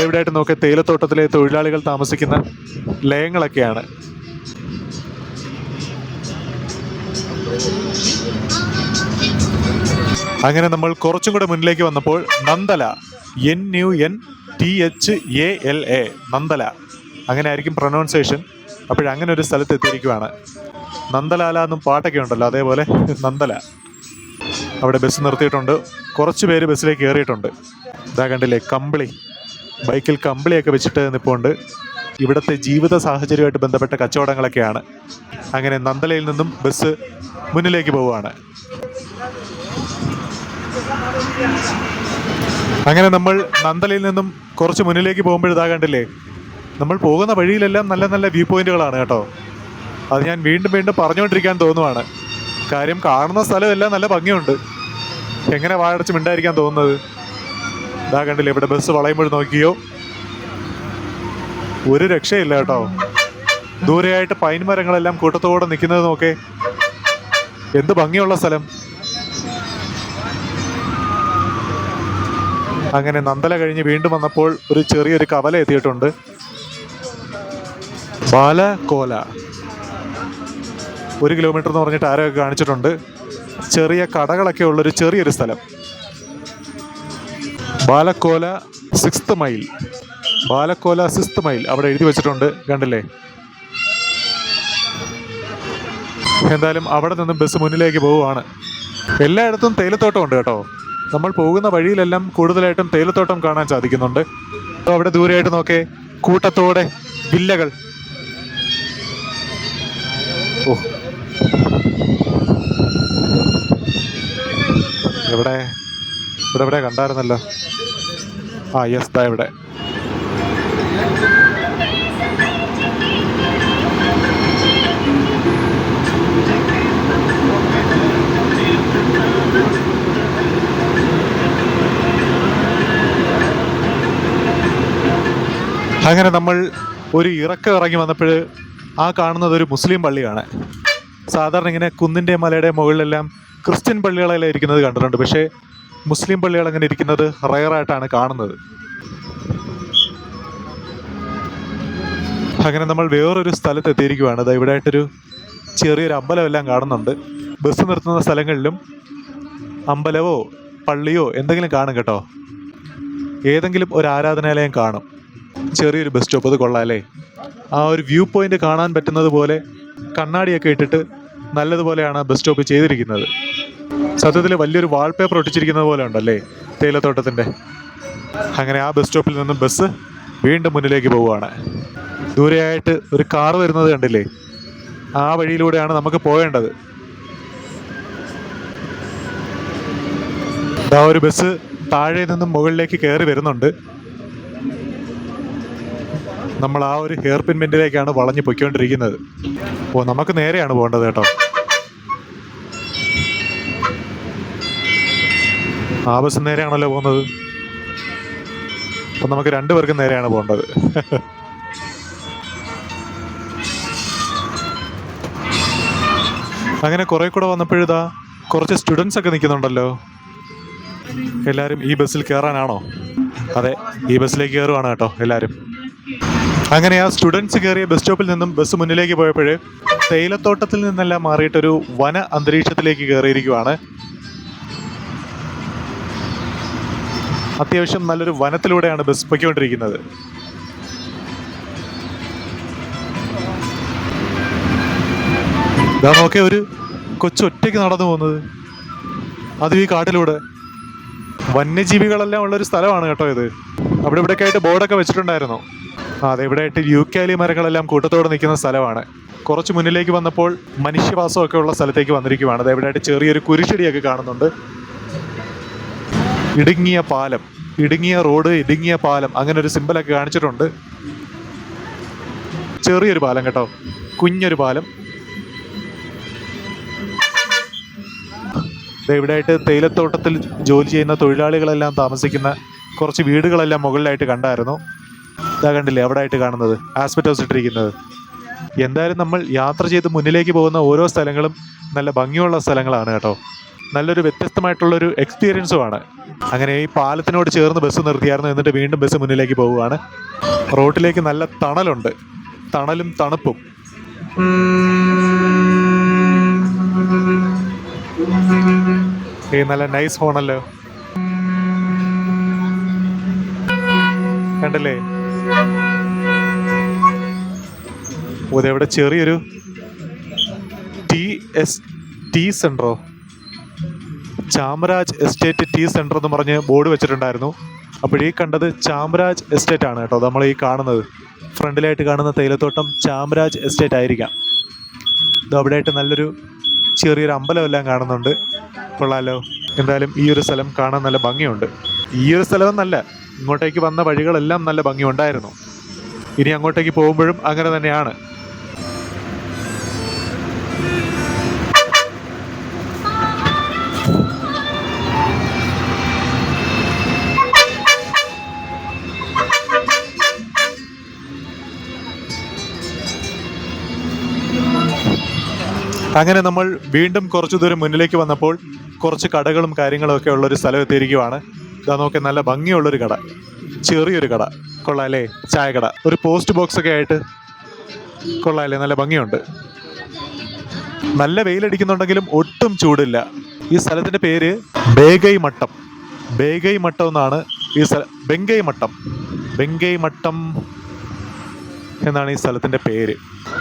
ഇവിടെയായിട്ട് നോക്കിയ തേയിലത്തോട്ടത്തിലെ തൊഴിലാളികൾ താമസിക്കുന്ന ലയങ്ങളൊക്കെയാണ്. അങ്ങനെ നമ്മൾ കുറച്ചും കൂടെ മുന്നിലേക്ക് വന്നപ്പോൾ നന്ദല, NUNTHALA, നന്ദല, അങ്ങനെ ആയിരിക്കും പ്രൊനൗൺസിയേഷൻ. അപ്പോഴങ്ങനെ ഒരു സ്ഥലത്ത് എത്തിയിരിക്കുവാണ്. നന്ദലാല എന്നും പാട്ടൊക്കെ ഉണ്ടല്ലോ, അതേപോലെ നന്ദല. അവിടെ ബസ് നിർത്തിയിട്ടുണ്ട്. കുറച്ച് പേര് ബസ്സിലേക്ക് കയറിയിട്ടുണ്ട്. ഇതാ കണ്ടില്ലേ, കമ്പിളി, ബൈക്കിൽ കമ്പിളിയൊക്കെ വെച്ചിട്ട് നിൽപ്പുണ്ട്. ഇവിടുത്തെ ജീവിത സാഹചര്യമായിട്ട് ബന്ധപ്പെട്ട കച്ചവടങ്ങളൊക്കെയാണ്. അങ്ങനെ നന്ദലയിൽ നിന്നും ബസ് മുന്നിലേക്ക് പോവുകയാണ്. അങ്ങനെ നമ്മൾ നന്ദലയിൽ നിന്നും കുറച്ച് മുന്നിലേക്ക് പോകുമ്പോഴിതാ കണ്ടില്ലേ, നമ്മൾ പോകുന്ന വഴിയിലെല്ലാം നല്ല നല്ല വ്യൂ പോയിന്റുകളാണ് കേട്ടോ. അത് ഞാൻ വീണ്ടും വീണ്ടും പറഞ്ഞുകൊണ്ടിരിക്കാൻ തോന്നുവാണ്. കാര്യം കാണുന്ന സ്ഥലമെല്ലാം നല്ല ഭംഗിയുണ്ട്. എങ്ങനെ വായടച്ച് മിണ്ടായിരിക്കാൻ തോന്നുന്നത്? ഇതാ കണ്ടില്ലേ, ഇവിടെ ബസ് വളയുമ്പോൾ നോക്കിയോ, ഒരു രക്ഷയില്ല കേട്ടോ. ദൂരെയായിട്ട് പൈൻ മരങ്ങളെല്ലാം കൂട്ടത്തോടെ നിൽക്കുന്നത് നോക്കേ, എന്ത് ഭംഗിയുള്ള സ്ഥലം. അങ്ങനെ നന്ദല കഴിഞ്ഞ് വീണ്ടും വന്നപ്പോൾ ഒരു ചെറിയൊരു കവല എത്തിയിട്ടുണ്ട്. ബാലക്കോല 1 കിലോമീറ്റർ എന്ന് പറഞ്ഞിട്ട് ആരൊക്കെ കാണിച്ചിട്ടുണ്ട്. ചെറിയ കടകളൊക്കെ ഉള്ളൊരു ചെറിയൊരു സ്ഥലം. ബാലക്കോല 6th മൈൽ, ബാലക്കോല 6th മൈൽ അവിടെ എഴുതി വെച്ചിട്ടുണ്ട്, കണ്ടില്ലേ. എന്തായാലും അവിടെ നിന്നും ബസ് മുന്നിലേക്ക് പോവുകയാണ്. എല്ലായിടത്തും തേയിലത്തോട്ടം ഉണ്ട് കേട്ടോ. നമ്മൾ പോകുന്ന വഴിയിലെല്ലാം കൂടുതലായിട്ടും തേയിലത്തോട്ടം കാണാൻ സാധിക്കുന്നുണ്ട്. അപ്പോൾ അവിടെ ദൂരെയായിട്ട് നോക്കേ, കൂട്ടത്തോടെ വില്ലകൾ. ഓ, ഇവിടെ കണ്ടായിരുന്നല്ലോ. ആ യെസ്, ദാ ഇവിടെ. അങ്ങനെ നമ്മൾ ഒരു ഇറക്കം ഇറങ്ങി വന്നപ്പോൾ ആ കാണുന്നത് ഒരു മുസ്ലിം പള്ളിയാണ്. സാധാരണ ഇങ്ങനെ കുന്നിൻ്റെ മലയുടെ മുകളിലെല്ലാം ക്രിസ്ത്യൻ പള്ളികളെല്ലാം ഇരിക്കുന്നത് കണ്ടിട്ടുണ്ട്. പക്ഷേ മുസ്ലിം പള്ളികൾ അങ്ങനെ ഇരിക്കുന്നത് റയറായിട്ടാണ് കാണുന്നത്. അങ്ങനെ നമ്മൾ വേറൊരു സ്ഥലത്ത് എത്തിയിരിക്കുകയാണ്. അത് ഇവിടെ ആയിട്ടൊരു ചെറിയൊരു അമ്പലമെല്ലാം കാണുന്നുണ്ട്. ബസ് നിർത്തുന്ന സ്ഥലങ്ങളിലും അമ്പലമോ പള്ളിയോ എന്തെങ്കിലും കാണും കേട്ടോ. ഏതെങ്കിലും ഒരു ആരാധനാലയം കാണും. ചെറിയൊരു ബസ് സ്റ്റോപ്പ്, അത് കൊള്ളാം അല്ലേ. ആ ഒരു വ്യൂ പോയിന്റ് കാണാൻ പറ്റുന്നത് പോലെ കണ്ണാടിയൊക്കെ ഇട്ടിട്ട് നല്ലതുപോലെയാണ് ബസ് സ്റ്റോപ്പ് ചെയ്തിരിക്കുന്നത്. സത്യത്തിൽ വലിയൊരു വാൾപേപ്പർ ഒട്ടിച്ചിരിക്കുന്നത് പോലെ ഉണ്ടല്ലേ തേയിലത്തോട്ടത്തിൻ്റെ. അങ്ങനെ ആ ബസ് സ്റ്റോപ്പിൽ നിന്നും ബസ് വീണ്ടും മുന്നിലേക്ക് പോവുകയാണ്. ദൂരെയായിട്ട് ഒരു കാർ വരുന്നത് കണ്ടില്ലേ, ആ വഴിയിലൂടെയാണ് നമുക്ക് പോകേണ്ടത്. ആ ഒരു ബസ് താഴെ നിന്നും മുകളിലേക്ക് കയറി വരുന്നുണ്ട്. നമ്മൾ ആ ഒരു ഹെയർ പിൻ ബെൻഡിലേക്കാണ് വളഞ്ഞു പൊയ്ക്കൊണ്ടിരിക്കുന്നത്. ഓ, നമുക്ക് നേരെയാണ് പോകേണ്ടത് കേട്ടോ. ആ ബസ് നേരെയാണല്ലോ പോകുന്നത്. അപ്പം നമുക്ക് 2 പേർക്കും നേരെയാണ് പോകേണ്ടത്. അങ്ങനെ കുറെ കൂടെ വന്നപ്പോഴിതാ കുറച്ച് സ്റ്റുഡൻസ് ഒക്കെ നിൽക്കുന്നുണ്ടല്ലോ. എല്ലാവരും ഈ ബസ്സിൽ കയറാനാണോ? അതെ, ഈ ബസ്സിലേക്ക് കയറുവാണ് കേട്ടോ എല്ലാവരും. അങ്ങനെ ആ സ്റ്റുഡൻസ് കയറിയ ബസ് സ്റ്റോപ്പിൽ നിന്നും ബസ് മുന്നിലേക്ക് പോയപ്പോൾ തേയിലത്തോട്ടത്തിൽ നിന്നെല്ലാം മാറിയിട്ടൊരു വന അന്തരീക്ഷത്തിലേക്ക് കയറിയിരിക്കുവാണ്. അത്യാവശ്യം നല്ലൊരു വനത്തിലൂടെയാണ് ബസ് പൊയ്ക്കൊണ്ടിരിക്കുന്നത്. ഇതാ നോക്കിയ ഒരു കൊച്ചൊറ്റയ്ക്ക് നടന്നു പോകുന്നത്, അതും ഈ കാട്ടിലൂടെ. വന്യജീവികളെല്ലാം ഉള്ളൊരു സ്ഥലമാണ് കേട്ടോ ഇത്. അവിടെ ഇവിടെയൊക്കെ ആയിട്ട് ബോർഡൊക്കെ വെച്ചിട്ടുണ്ടായിരുന്നു. അതെ, ഇവിടെ ആയിട്ട് യൂക്കാലി മരങ്ങളെല്ലാം കൂട്ടത്തോടെ നിൽക്കുന്ന സ്ഥലമാണ്. കുറച്ച് മുന്നിലേക്ക് വന്നപ്പോൾ മനുഷ്യവാസമൊക്കെ ഉള്ള സ്ഥലത്തേക്ക് വന്നിരിക്കുവാണ്. അത് ഇവിടെ ആയിട്ട് ചെറിയൊരു കുരിശടിയൊക്കെ കാണുന്നുണ്ട്. ഇടുങ്ങിയ പാലം, ഇടുങ്ങിയ റോഡ്, ഇടുങ്ങിയ പാലം, അങ്ങനെ ഒരു സിമ്പലൊക്കെ കാണിച്ചിട്ടുണ്ട്. ചെറിയൊരു പാലം കേട്ടോ, കുഞ്ഞൊരു പാലം. ഇവിടെ ആയിട്ട് തേയിലത്തോട്ടത്തിൽ ജോലി ചെയ്യുന്ന തൊഴിലാളികളെല്ലാം താമസിക്കുന്ന കുറച്ച് വീടുകളെല്ലാം മുകളിലായിട്ട് കണ്ടായിരുന്നു. ഇതാ കണ്ടില്ലേ അവിടെ ആയിട്ട് കാണുന്നത്, ആസ്പെറ്റോസ് ഇട്ടിരിക്കുന്നത്. എന്തായാലും നമ്മൾ യാത്ര ചെയ്ത് മുന്നിലേക്ക് പോകുന്ന ഓരോ സ്ഥലങ്ങളും നല്ല ഭംഗിയുള്ള സ്ഥലങ്ങളാണ് കേട്ടോ. നല്ലൊരു വ്യത്യസ്തമായിട്ടുള്ളൊരു എക്സ്പീരിയൻസുമാണ്. അങ്ങനെ ഈ പാലത്തിനോട് ചേർന്ന് ബസ് നിർത്തിയായിരുന്നു. എന്നിട്ട് വീണ്ടും ബസ് മുന്നിലേക്ക് പോവുകയാണ്. റോഡിലേക്ക് നല്ല തണലുണ്ട്, തണലും തണുപ്പും. നല്ല നൈസ് ഫോണല്ലോ, കണ്ടല്ലേ? ഇവിടെ ചെറിയൊരു ടി സെന്ററോ, ചാമരാജ് എസ്റ്റേറ്റ് ടി സെന്റർ എന്ന് പറഞ്ഞ് ബോർഡ് വെച്ചിട്ടുണ്ടായിരുന്നു. അപ്പോൾ ഈ കണ്ടത് ചാമരാജ് എസ്റ്റേറ്റ് ആണ് കേട്ടോ. നമ്മൾ ഈ കാണുന്നത് ഫ്രണ്ടിലായിട്ട് കാണുന്ന തേയിലത്തോട്ടം ചാമരാജ് എസ്റ്റേറ്റ് ആയിരിക്കാം. ഇത് അവിടെയായിട്ട് നല്ലൊരു ചെറിയൊരു അമ്പലമെല്ലാം കാണുന്നുണ്ട്. കൊള്ളാലോ. എന്തായാലും ഈ ഒരു സ്ഥലം കാണാൻ നല്ല ഭംഗിയുണ്ട്. ഈ ഒരു സ്ഥലം നല്ല, ഇങ്ങോട്ടേക്ക് വന്ന വഴികളെല്ലാം നല്ല ഭംഗിയുണ്ടായിരുന്നു. ഇനി അങ്ങോട്ടേക്ക് പോകുമ്പോഴും അങ്ങനെ തന്നെയാണ്. അങ്ങനെ നമ്മൾ വീണ്ടും കുറച്ചു ദൂരം മുന്നിലേക്ക് വന്നപ്പോൾ കുറച്ച് കടകളും കാര്യങ്ങളും ഒക്കെ ഉള്ളൊരു സ്ഥലം എത്തിയിരിക്കുവാണ്. ഇതാ നോക്കി, നല്ല ഭംഗിയുള്ളൊരു കട, ചെറിയൊരു കട. കൊള്ളാല്ലേ? ചായക്കട, ഒരു പോസ്റ്റ് ബോക്സ് ഒക്കെ ആയിട്ട് കൊള്ളാല്ലേ? നല്ല ഭംഗിയുണ്ട്. നല്ല വെയിലടിക്കുന്നുണ്ടെങ്കിലും ഒട്ടും ചൂടില്ല. ഈ സ്ഥലത്തിൻ്റെ പേര് ബേഗൈ മട്ടം. ബേഗൈ മട്ടം എന്നാണ് ഈ ബെങ്കൈ മട്ടം എന്നാണ് ഈ സ്ഥലത്തിൻ്റെ പേര്.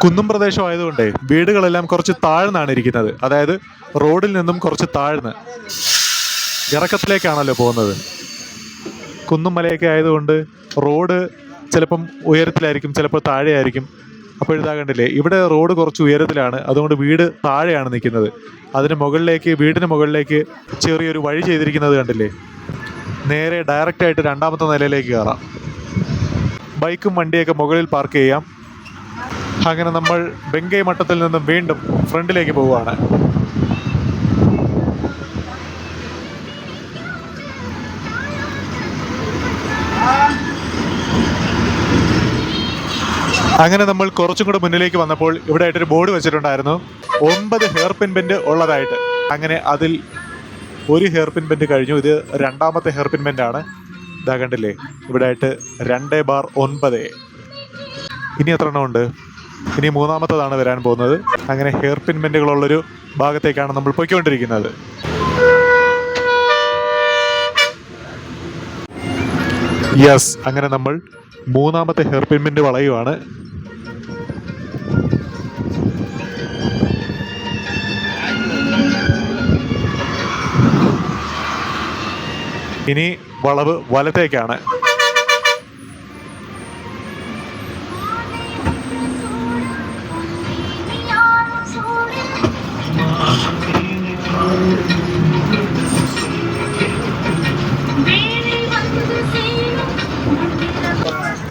കുന്നും പ്രദേശമായതുകൊണ്ട് വീടുകളെല്ലാം കുറച്ച് താഴ്ന്നാണ് ഇരിക്കുന്നത്. അതായത് റോഡിൽ നിന്നും കുറച്ച് താഴ്ന്ന് ഇറക്കത്തിലേക്കാണല്ലോ പോകുന്നത്. കുന്നും മലയൊക്കെ ആയതുകൊണ്ട് റോഡ് ചിലപ്പം ഉയരത്തിലായിരിക്കും, ചിലപ്പോൾ താഴെയായിരിക്കും. അപ്പോൾ ഇതാ കണ്ടില്ലേ, ഇവിടെ റോഡ് കുറച്ച് ഉയരത്തിലാണ്, അതുകൊണ്ട് വീട് താഴെയാണ് നിൽക്കുന്നത്. വീടിന് മുകളിലേക്ക് ചെറിയൊരു വഴി ചെയ്തിരിക്കുന്നത് കണ്ടില്ലേ? നേരെ ഡയറക്റ്റായിട്ട് രണ്ടാമത്തെ നിലയിലേക്ക് കയറാം. ബൈക്കും വണ്ടിയൊക്കെ മുകളിൽ പാർക്ക് ചെയ്യാം. അങ്ങനെ നമ്മൾ ബെങ്കൈ മട്ടത്തിൽ നിന്നും വീണ്ടും ഫ്രണ്ടിലേക്ക് പോവുകയാണ്. അങ്ങനെ നമ്മൾ കുറച്ചും കൂടെ മുന്നിലേക്ക് വന്നപ്പോൾ ഇവിടെ ആയിട്ടൊരു ബോർഡ് വെച്ചിട്ടുണ്ടായിരുന്നു, 9 ഹെയർ പിൻ ബെൻഡ് ഉള്ളതായിട്ട്. അങ്ങനെ അതിൽ ഒരു ഹെയർ പിൻ ബെൻഡ് കഴിഞ്ഞു. ഇത് രണ്ടാമത്തെ ഹെയർ പിൻ ബെൻഡാണ്. ഇതാ കണ്ടില്ലേ, ഇവിടെ ആയിട്ട് 2/9. ഇനി എത്ര എണ്ണം ഉണ്ട്? ഇനി മൂന്നാമത്തതാണ് വരാൻ പോകുന്നത്. അങ്ങനെ ഹെയർ പിൻ ബെൻഡുകളുള്ളൊരു ഭാഗത്തേക്കാണ് നമ്മൾ പോയിക്കൊണ്ടിരിക്കുന്നത്. യെസ്, അങ്ങനെ നമ്മൾ മൂന്നാമത്തെ ഹെയർ പിൻ ബെൻഡ് വളയുവാണ്. ഇനി വളവ് വലത്തേക്കാണ്.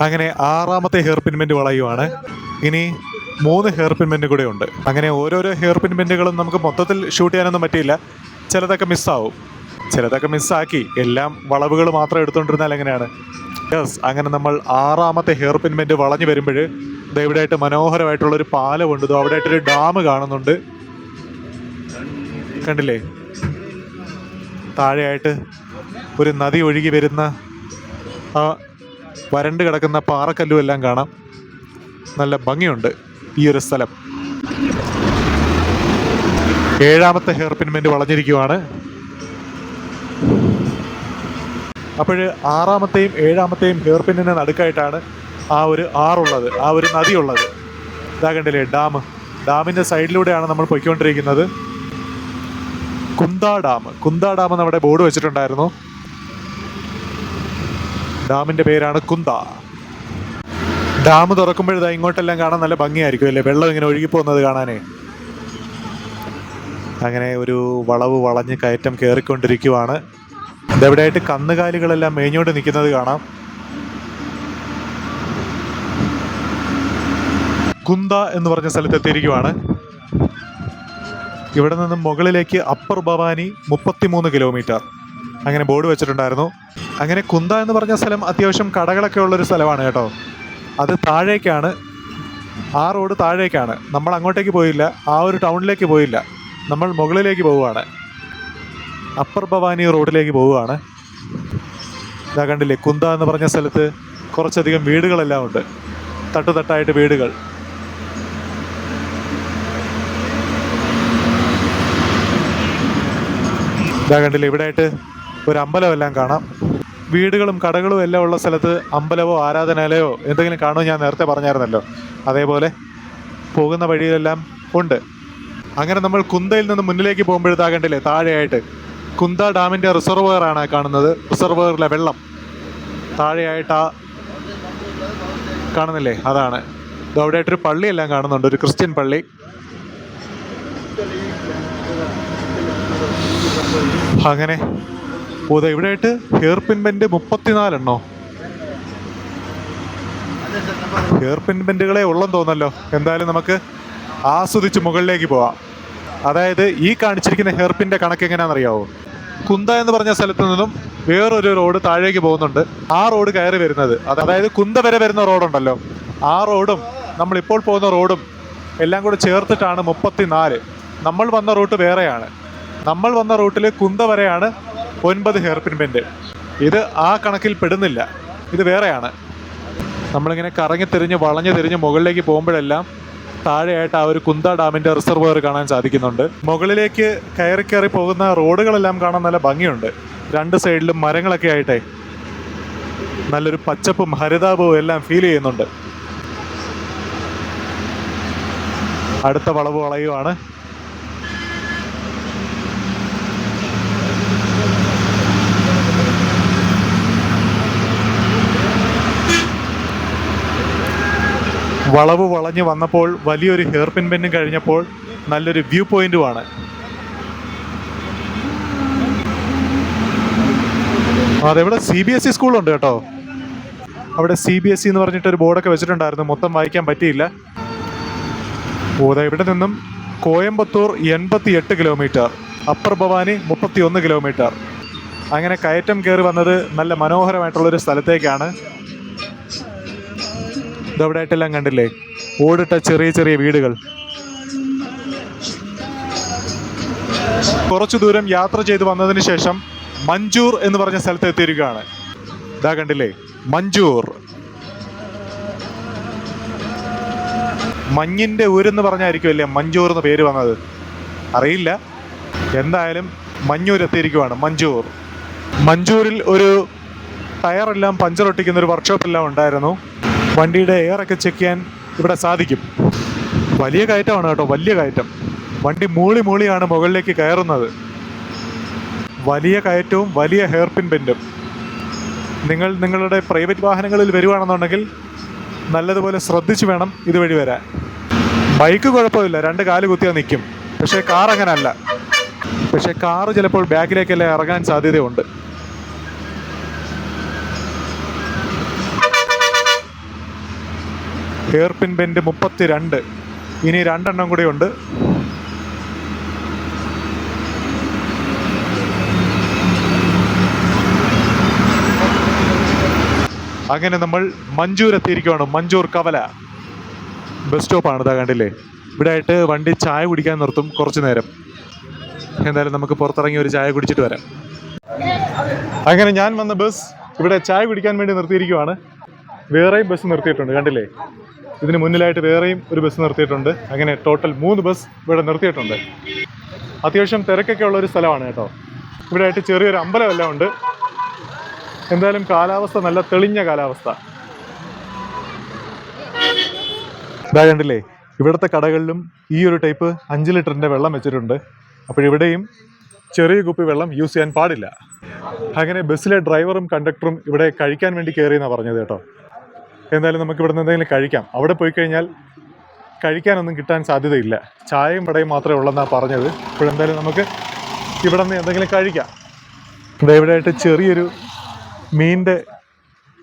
അങ്ങനെ ആറാമത്തെ ഹെയർ പിൻ ബെൻഡ് വളയുവാണ്. ഇനി 3 ഹെയർ പിൻ ബെൻഡ് കൂടെ ഉണ്ട്. അങ്ങനെ ഓരോരോ ഹെയർ പിൻ ബെൻഡുകളും നമുക്ക് മൊത്തത്തിൽ ഷൂട്ട് ചെയ്യാനൊന്നും പറ്റിയില്ല. ചിലതൊക്കെ മിസ്സാവും, ചിലതൊക്കെ മിസ്സാക്കി. എല്ലാം വളവുകൾ മാത്രം എടുത്തുകൊണ്ടിരുന്നാൽ എങ്ങനെയാണ്? യെസ്, അങ്ങനെ നമ്മൾ ആറാമത്തെ ഹെയർ പിൻ ബെൻഡ് വളഞ്ഞു വരുമ്പോൾ ഇവിടെയായിട്ട് മനോഹരമായിട്ടുള്ളൊരു പാലമുണ്ട്. അവിടെ ആയിട്ടൊരു ഡാം കാണുന്നുണ്ട്, കണ്ടില്ലേ? താഴെയായിട്ട് ഒരു നദി ഒഴുകി വരുന്ന ആ വരണ്ട് കിടക്കുന്ന പാറക്കല്ലും എല്ലാം കാണാം. നല്ല ഭംഗിയുണ്ട് ഈ ഒരു സ്ഥലം. 7ാമത്തെ ഹെയർ പിൻ ബെൻഡ് വളഞ്ഞിരിക്കുവാണ്. അപ്പോൾ 6ാമത്തെയും 7ാമത്തെയും ഹെയർ പിന്നിന് നടുക്കായിട്ടാണ് ആ ഒരു ആറുള്ളത്, ആ ഒരു നദിയുള്ളത്. ഇതാ കണ്ടില്ലേ ഡാമിൻ്റെ സൈഡിലൂടെയാണ് നമ്മൾ പോയിക്കൊണ്ടിരിക്കുന്നത്. കുന്ദ ഡാം നമ്മുടെ ബോർഡ് വെച്ചിട്ടുണ്ടായിരുന്നു. ഡാമിൻ്റെ പേരാണ് കുന്ദ. ഡാം തുറക്കുമ്പോഴേ ഇങ്ങോട്ടെല്ലാം കാണാൻ നല്ല ഭംഗിയായിരിക്കും അല്ലേ? വെള്ളം ഇങ്ങനെ ഒഴുകിപ്പോകുന്നത് കാണാനേ. അങ്ങനെ ഒരു വളവ് വളഞ്ഞ് കയറ്റം കയറിക്കൊണ്ടിരിക്കുവാണ്. ഇതെവിടെയായിട്ട് കന്നുകാലികളെല്ലാം മേഞ്ഞോണ്ട് നിൽക്കുന്നത് കാണാം. കുന്ദ എന്ന് പറഞ്ഞ സ്ഥലത്തെത്തിയിരിക്കുവാണ്. ഇവിടെ നിന്നും മുകളിലേക്ക് അപ്പർ ഭവാനി 33 കിലോമീറ്റർ അങ്ങനെ ബോർഡ് വെച്ചിട്ടുണ്ടായിരുന്നു. അങ്ങനെ കുന്ദ എന്ന് പറഞ്ഞ സ്ഥലം അത്യാവശ്യം കടകളൊക്കെ ഉള്ളൊരു സ്ഥലമാണ് കേട്ടോ. അത് താഴേക്കാണ്, ആ റോഡ് താഴേക്കാണ്. നമ്മൾ അങ്ങോട്ടേക്ക് പോയില്ല, ആ ഒരു ടൗണിലേക്ക് പോയില്ല, നമ്മൾ മുകളിലേക്ക് പോവുകയാണ്. അപ്പർ ഭവാനി റോഡിലേക്ക് പോവുകയാണ്. ഇതാ കണ്ടില്ലേ, കുന്ദ എന്ന് പറഞ്ഞ സ്ഥലത്ത് കുറച്ചധികം വീടുകളെല്ലാം ഉണ്ട്, തട്ടുതട്ടായിട്ട് വീടുകൾ. ഇതാ കണ്ടില്ലേ, ഇവിടെ ആയിട്ട് ഒരു അമ്പലം എല്ലാം കാണാം. വീടുകളും കടകളും എല്ലാം ഉള്ള സ്ഥലത്ത് അമ്പലമോ ആരാധനാലയോ എന്തെങ്കിലും കാണുമോ ഞാൻ നേരത്തെ പറഞ്ഞായിരുന്നല്ലോ. അതേപോലെ പോകുന്ന വഴിയിലെല്ലാം ഉണ്ട്. അങ്ങനെ നമ്മൾ കുന്തയിൽ നിന്ന് മുന്നിലേക്ക് പോകുമ്പോഴത്താ കണ്ടില്ലേ, താഴെയായിട്ട് കുന്ത ഡാമിൻ്റെ റിസർവോയറാണ് കാണുന്നത്. റിസർവോയറിലെ വെള്ളം താഴെയായിട്ട് കാണുന്നില്ലേ, അതാണ്. ഇത് അവിടെ ആയിട്ടൊരു പള്ളിയെല്ലാം കാണുന്നുണ്ട്, ഒരു ക്രിസ്ത്യൻ പള്ളി. അങ്ങനെ ഇവിടെ ആയിട്ട് hairpin bend 34 hairpin ബെൻഡുകളെ ഉള്ളെന്ന് തോന്നല്ലോ. എന്തായാലും നമുക്ക് ആസ്വദിച്ച് മുകളിലേക്ക് പോവാം. അതായത് ഈ കാണിച്ചിരിക്കുന്ന ഹെയർ പിൻ്റെ കണക്ക് എങ്ങനെയാണെന്നറിയാവോ? കുന്ത എന്ന് പറഞ്ഞ സ്ഥലത്ത് നിന്നും വേറൊരു റോഡ് താഴേക്ക് പോകുന്നുണ്ട്. ആ റോഡ് കയറി വരുന്നത്, അതായത് കുന്ത വരെ വരുന്ന റോഡുണ്ടല്ലോ, ആ റോഡും നമ്മളിപ്പോൾ പോകുന്ന റോഡും എല്ലാം കൂടെ ചേർത്തിട്ടാണ് 34. നമ്മൾ വന്ന റൂട്ട് വേറെയാണ്. നമ്മൾ വന്ന റൂട്ടിൽ കുന്ത വരെയാണ് 9 ഹെയർ പിൻ ബെൻഡ്. ഇത് ആ കണക്കിൽ പെടുന്നില്ല, ഇത് വേറെയാണ്. നമ്മളിങ്ങനെ കറങ്ങി തിരിഞ്ഞ് വളഞ്ഞു തിരിഞ്ഞ് മുകളിലേക്ക് പോകുമ്പോഴെല്ലാം താഴെയായിട്ട് ആ ഒരു കുന്ത ഡാമിൻ്റെ റിസർവോയർ കാണാൻ സാധിക്കുന്നുണ്ട്. മുകളിലേക്ക് കയറി പോകുന്ന റോഡുകളെല്ലാം കാണാൻ നല്ല ഭംഗിയുണ്ട്. രണ്ട് സൈഡിലും മരങ്ങളൊക്കെ ആയിട്ടേ നല്ലൊരു പച്ചപ്പും ഹരിതാപവും എല്ലാം ഫീൽ ചെയ്യുന്നുണ്ട്. അടുത്ത വളവ് വളയുവാണ്. വളവ് വളഞ്ഞ് വന്നപ്പോൾ വലിയൊരു ഹെയർ പിൻ ബെൻഡും കഴിഞ്ഞപ്പോൾ നല്ലൊരു വ്യൂ പോയിന്റുമാണ്. അതെവിടെ CBSE സ്കൂളുണ്ട് കേട്ടോ. അവിടെ CBSE എന്ന് പറഞ്ഞിട്ടൊരു ബോർഡൊക്കെ വെച്ചിട്ടുണ്ടായിരുന്നു, മൊത്തം വായിക്കാൻ പറ്റിയില്ല. ഇവിടെ നിന്നും Coimbatore 88 kilometre, upper Bhavani 31 kilometre. അങ്ങനെ കയറ്റം കയറി വന്നത് നല്ല മനോഹരമായിട്ടുള്ളൊരു സ്ഥലത്തേക്കാണ്. ഇതവിടെ ആയിട്ടെല്ലാം കണ്ടില്ലേ, ഓടിട്ട ചെറിയ ചെറിയ വീടുകൾ. കുറച്ചു ദൂരം യാത്ര ചെയ്ത് വന്നതിന് ശേഷം മഞ്ചൂർ എന്ന് പറഞ്ഞ സ്ഥലത്ത് എത്തിയിരിക്കുകയാണ്. ഇതാ കണ്ടില്ലേ, മഞ്ചൂർ. മഞ്ഞിൻ്റെ ഊരെന്ന് പറഞ്ഞായിരിക്കുമല്ലേ മഞ്ചൂർ എന്ന് പേര് വന്നത്, അറിയില്ല. എന്തായാലും മഞ്ഞൂർ എത്തിയിരിക്കുവാണ്, മഞ്ചൂർ. മഞ്ചൂരിൽ ഒരു ടയറെല്ലാം പഞ്ചറൊട്ടിക്കുന്ന ഒരു വർക്ക്ഷോപ്പെല്ലാം ഉണ്ടായിരുന്നു. വണ്ടിയുടെ എയറൊക്കെ ചെക്ക് ചെയ്യാൻ ഇവിടെ സാധിക്കും. വലിയ കയറ്റമാണ് കേട്ടോ, വലിയ കയറ്റം. വണ്ടി മൂളിയാണ് മുകളിലേക്ക് കയറുന്നത്. വലിയ കയറ്റവും വലിയ ഹെയർ പിൻ ബെൻഡും. നിങ്ങളുടെ പ്രൈവറ്റ് വാഹനങ്ങളിൽ വരുവാണെന്നുണ്ടെങ്കിൽ നല്ലതുപോലെ ശ്രദ്ധിച്ച് വേണം ഇതുവഴി വരാൻ. ബൈക്ക് കുഴപ്പമില്ല, 2 കാല് കുത്തിയാൽ നിൽക്കും. പക്ഷേ കാർ അങ്ങനല്ല. പക്ഷേ കാറ് ചിലപ്പോൾ ബാക്കിലേക്കെല്ലാം ഇറങ്ങാൻ സാധ്യതയുണ്ട്. Hair pin bend 32. ഇനി 2 എണ്ണം കൂടി ഉണ്ട്. അങ്ങനെ നമ്മൾ മഞ്ചൂർ എത്തിയിരിക്കുകയാണ്. മഞ്ചൂർ കവല ബസ് സ്റ്റോപ്പാണ്. ഇതാ കണ്ടില്ലേ, ഇവിടെ ആയിട്ട് വണ്ടി ചായ കുടിക്കാൻ നിർത്തും കുറച്ച് നേരം. എന്തായാലും നമുക്ക് പുറത്തിറങ്ങി ഒരു ചായ കുടിച്ചിട്ട് വരാം. അങ്ങനെ ഞാൻ വന്ന ബസ് ഇവിടെ ചായ കുടിക്കാൻ വേണ്ടി നിർത്തിയിരിക്കുവാണ്. വേറെയും ബസ് നിർത്തിയിട്ടുണ്ട്, കണ്ടില്ലേ. ഇതിന് മുന്നിലായിട്ട് വേറെയും ഒരു ബസ് നിർത്തിയിട്ടുണ്ട്. അങ്ങനെ ടോട്ടൽ 3 ബസ് ഇവിടെ നിർത്തിയിട്ടുണ്ട്. അത്യാവശ്യം തിരക്കൊക്കെ ഉള്ളൊരു സ്ഥലമാണ് കേട്ടോ. ഇവിടെ ആയിട്ട് ചെറിയൊരു അമ്പലമെല്ലാം ഉണ്ട്. എന്തായാലും കാലാവസ്ഥ നല്ല തെളിഞ്ഞ കാലാവസ്ഥ. ഇതാ കണ്ടില്ലേ, ഇവിടുത്തെ കടകളിലും ഈ ഒരു ടൈപ്പ് 5 ലിറ്ററിൻ്റെ വെള്ളം വെച്ചിട്ടുണ്ട്. അപ്പോഴിവിടെയും ചെറിയ കുപ്പി വെള്ളം യൂസ് ചെയ്യാൻ പാടില്ല. അങ്ങനെ ബസ്സിലെ ഡ്രൈവറും കണ്ടക്ടറും ഇവിടെ കഴിക്കാൻ വേണ്ടി കയറിയെന്നാണ് പറഞ്ഞത് കേട്ടോ. എന്തായാലും നമുക്ക് ഇവിടെ നിന്ന് എന്തെങ്കിലും കഴിക്കാം. അവിടെ പോയി കഴിഞ്ഞാൽ കഴിക്കാനൊന്നും കിട്ടാൻ സാധ്യതയില്ല, ചായയും വടയും മാത്രമേ ഉള്ളെന്നാണ് പറഞ്ഞത്. ഇപ്പോഴെന്തായാലും നമുക്ക് ഇവിടെ നിന്ന് എന്തെങ്കിലും കഴിക്കാം. ഇവിടെ ആയിട്ട് ചെറിയൊരു മീനിൻ്റെ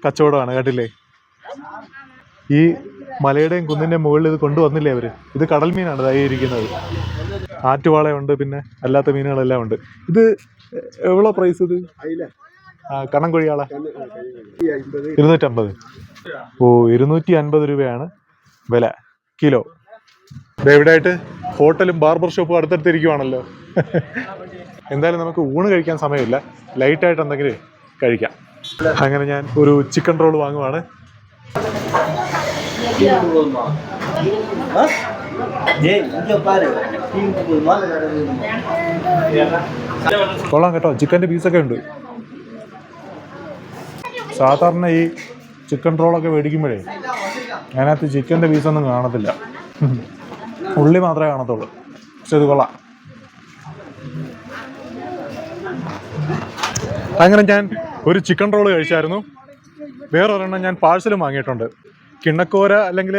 കച്ചവടമാണ് കേട്ടില്ലേ. ഈ മലയുടെയും കുന്നിൻ്റെയും മുകളിൽ ഇത് കൊണ്ടുവന്നില്ലേ അവർ. ഇത് കടൽ മീനാണ് ഇതായിരിക്കുന്നത്. ആറ്റുവാളയുണ്ട്, പിന്നെ അല്ലാത്ത മീനുകളെല്ലാം ഉണ്ട്. ഇത് എவ்வளோ പ്രൈസ്? ഇത് കണ്ണൻകൊഴിയാള 250. ഓ, 250 രൂപയാണ് വില കിലോ. ഇവിടെ ആയിട്ട് ഹോട്ടലും ബാർബർ ഷോപ്പും അടുത്തടുത്തിരിക്കുവാണല്ലോ. എന്തായാലും നമുക്ക് ഊണ് കഴിക്കാൻ സമയമില്ല, ലൈറ്റായിട്ട് എന്തെങ്കിലും കഴിക്കാം. അങ്ങനെ ഞാൻ ഒരു ചിക്കൻ റോൾ വാങ്ങുവാണ്. കൊള്ളാം കേട്ടോ, ചിക്കൻ്റെ പീസൊക്കെ ഉണ്ട്. സാധാരണ ഈ ചിക്കൻ റോളൊക്കെ മേടിക്കുമ്പോഴേ അതിനകത്ത് ചിക്കൻ്റെ പീസൊന്നും കാണത്തില്ല, ഉള്ളി മാത്രമേ കാണത്തുള്ളൂ. പക്ഷെ ഇത് കൊള്ളാം. അങ്ങനെ ഞാൻ ഒരു ചിക്കൻ റോള് കഴിച്ചായിരുന്നു. വേറൊരെണ്ണം ഞാൻ പാഴ്സലും വാങ്ങിയിട്ടുണ്ട്. കിണ്ണക്കോര അല്ലെങ്കിൽ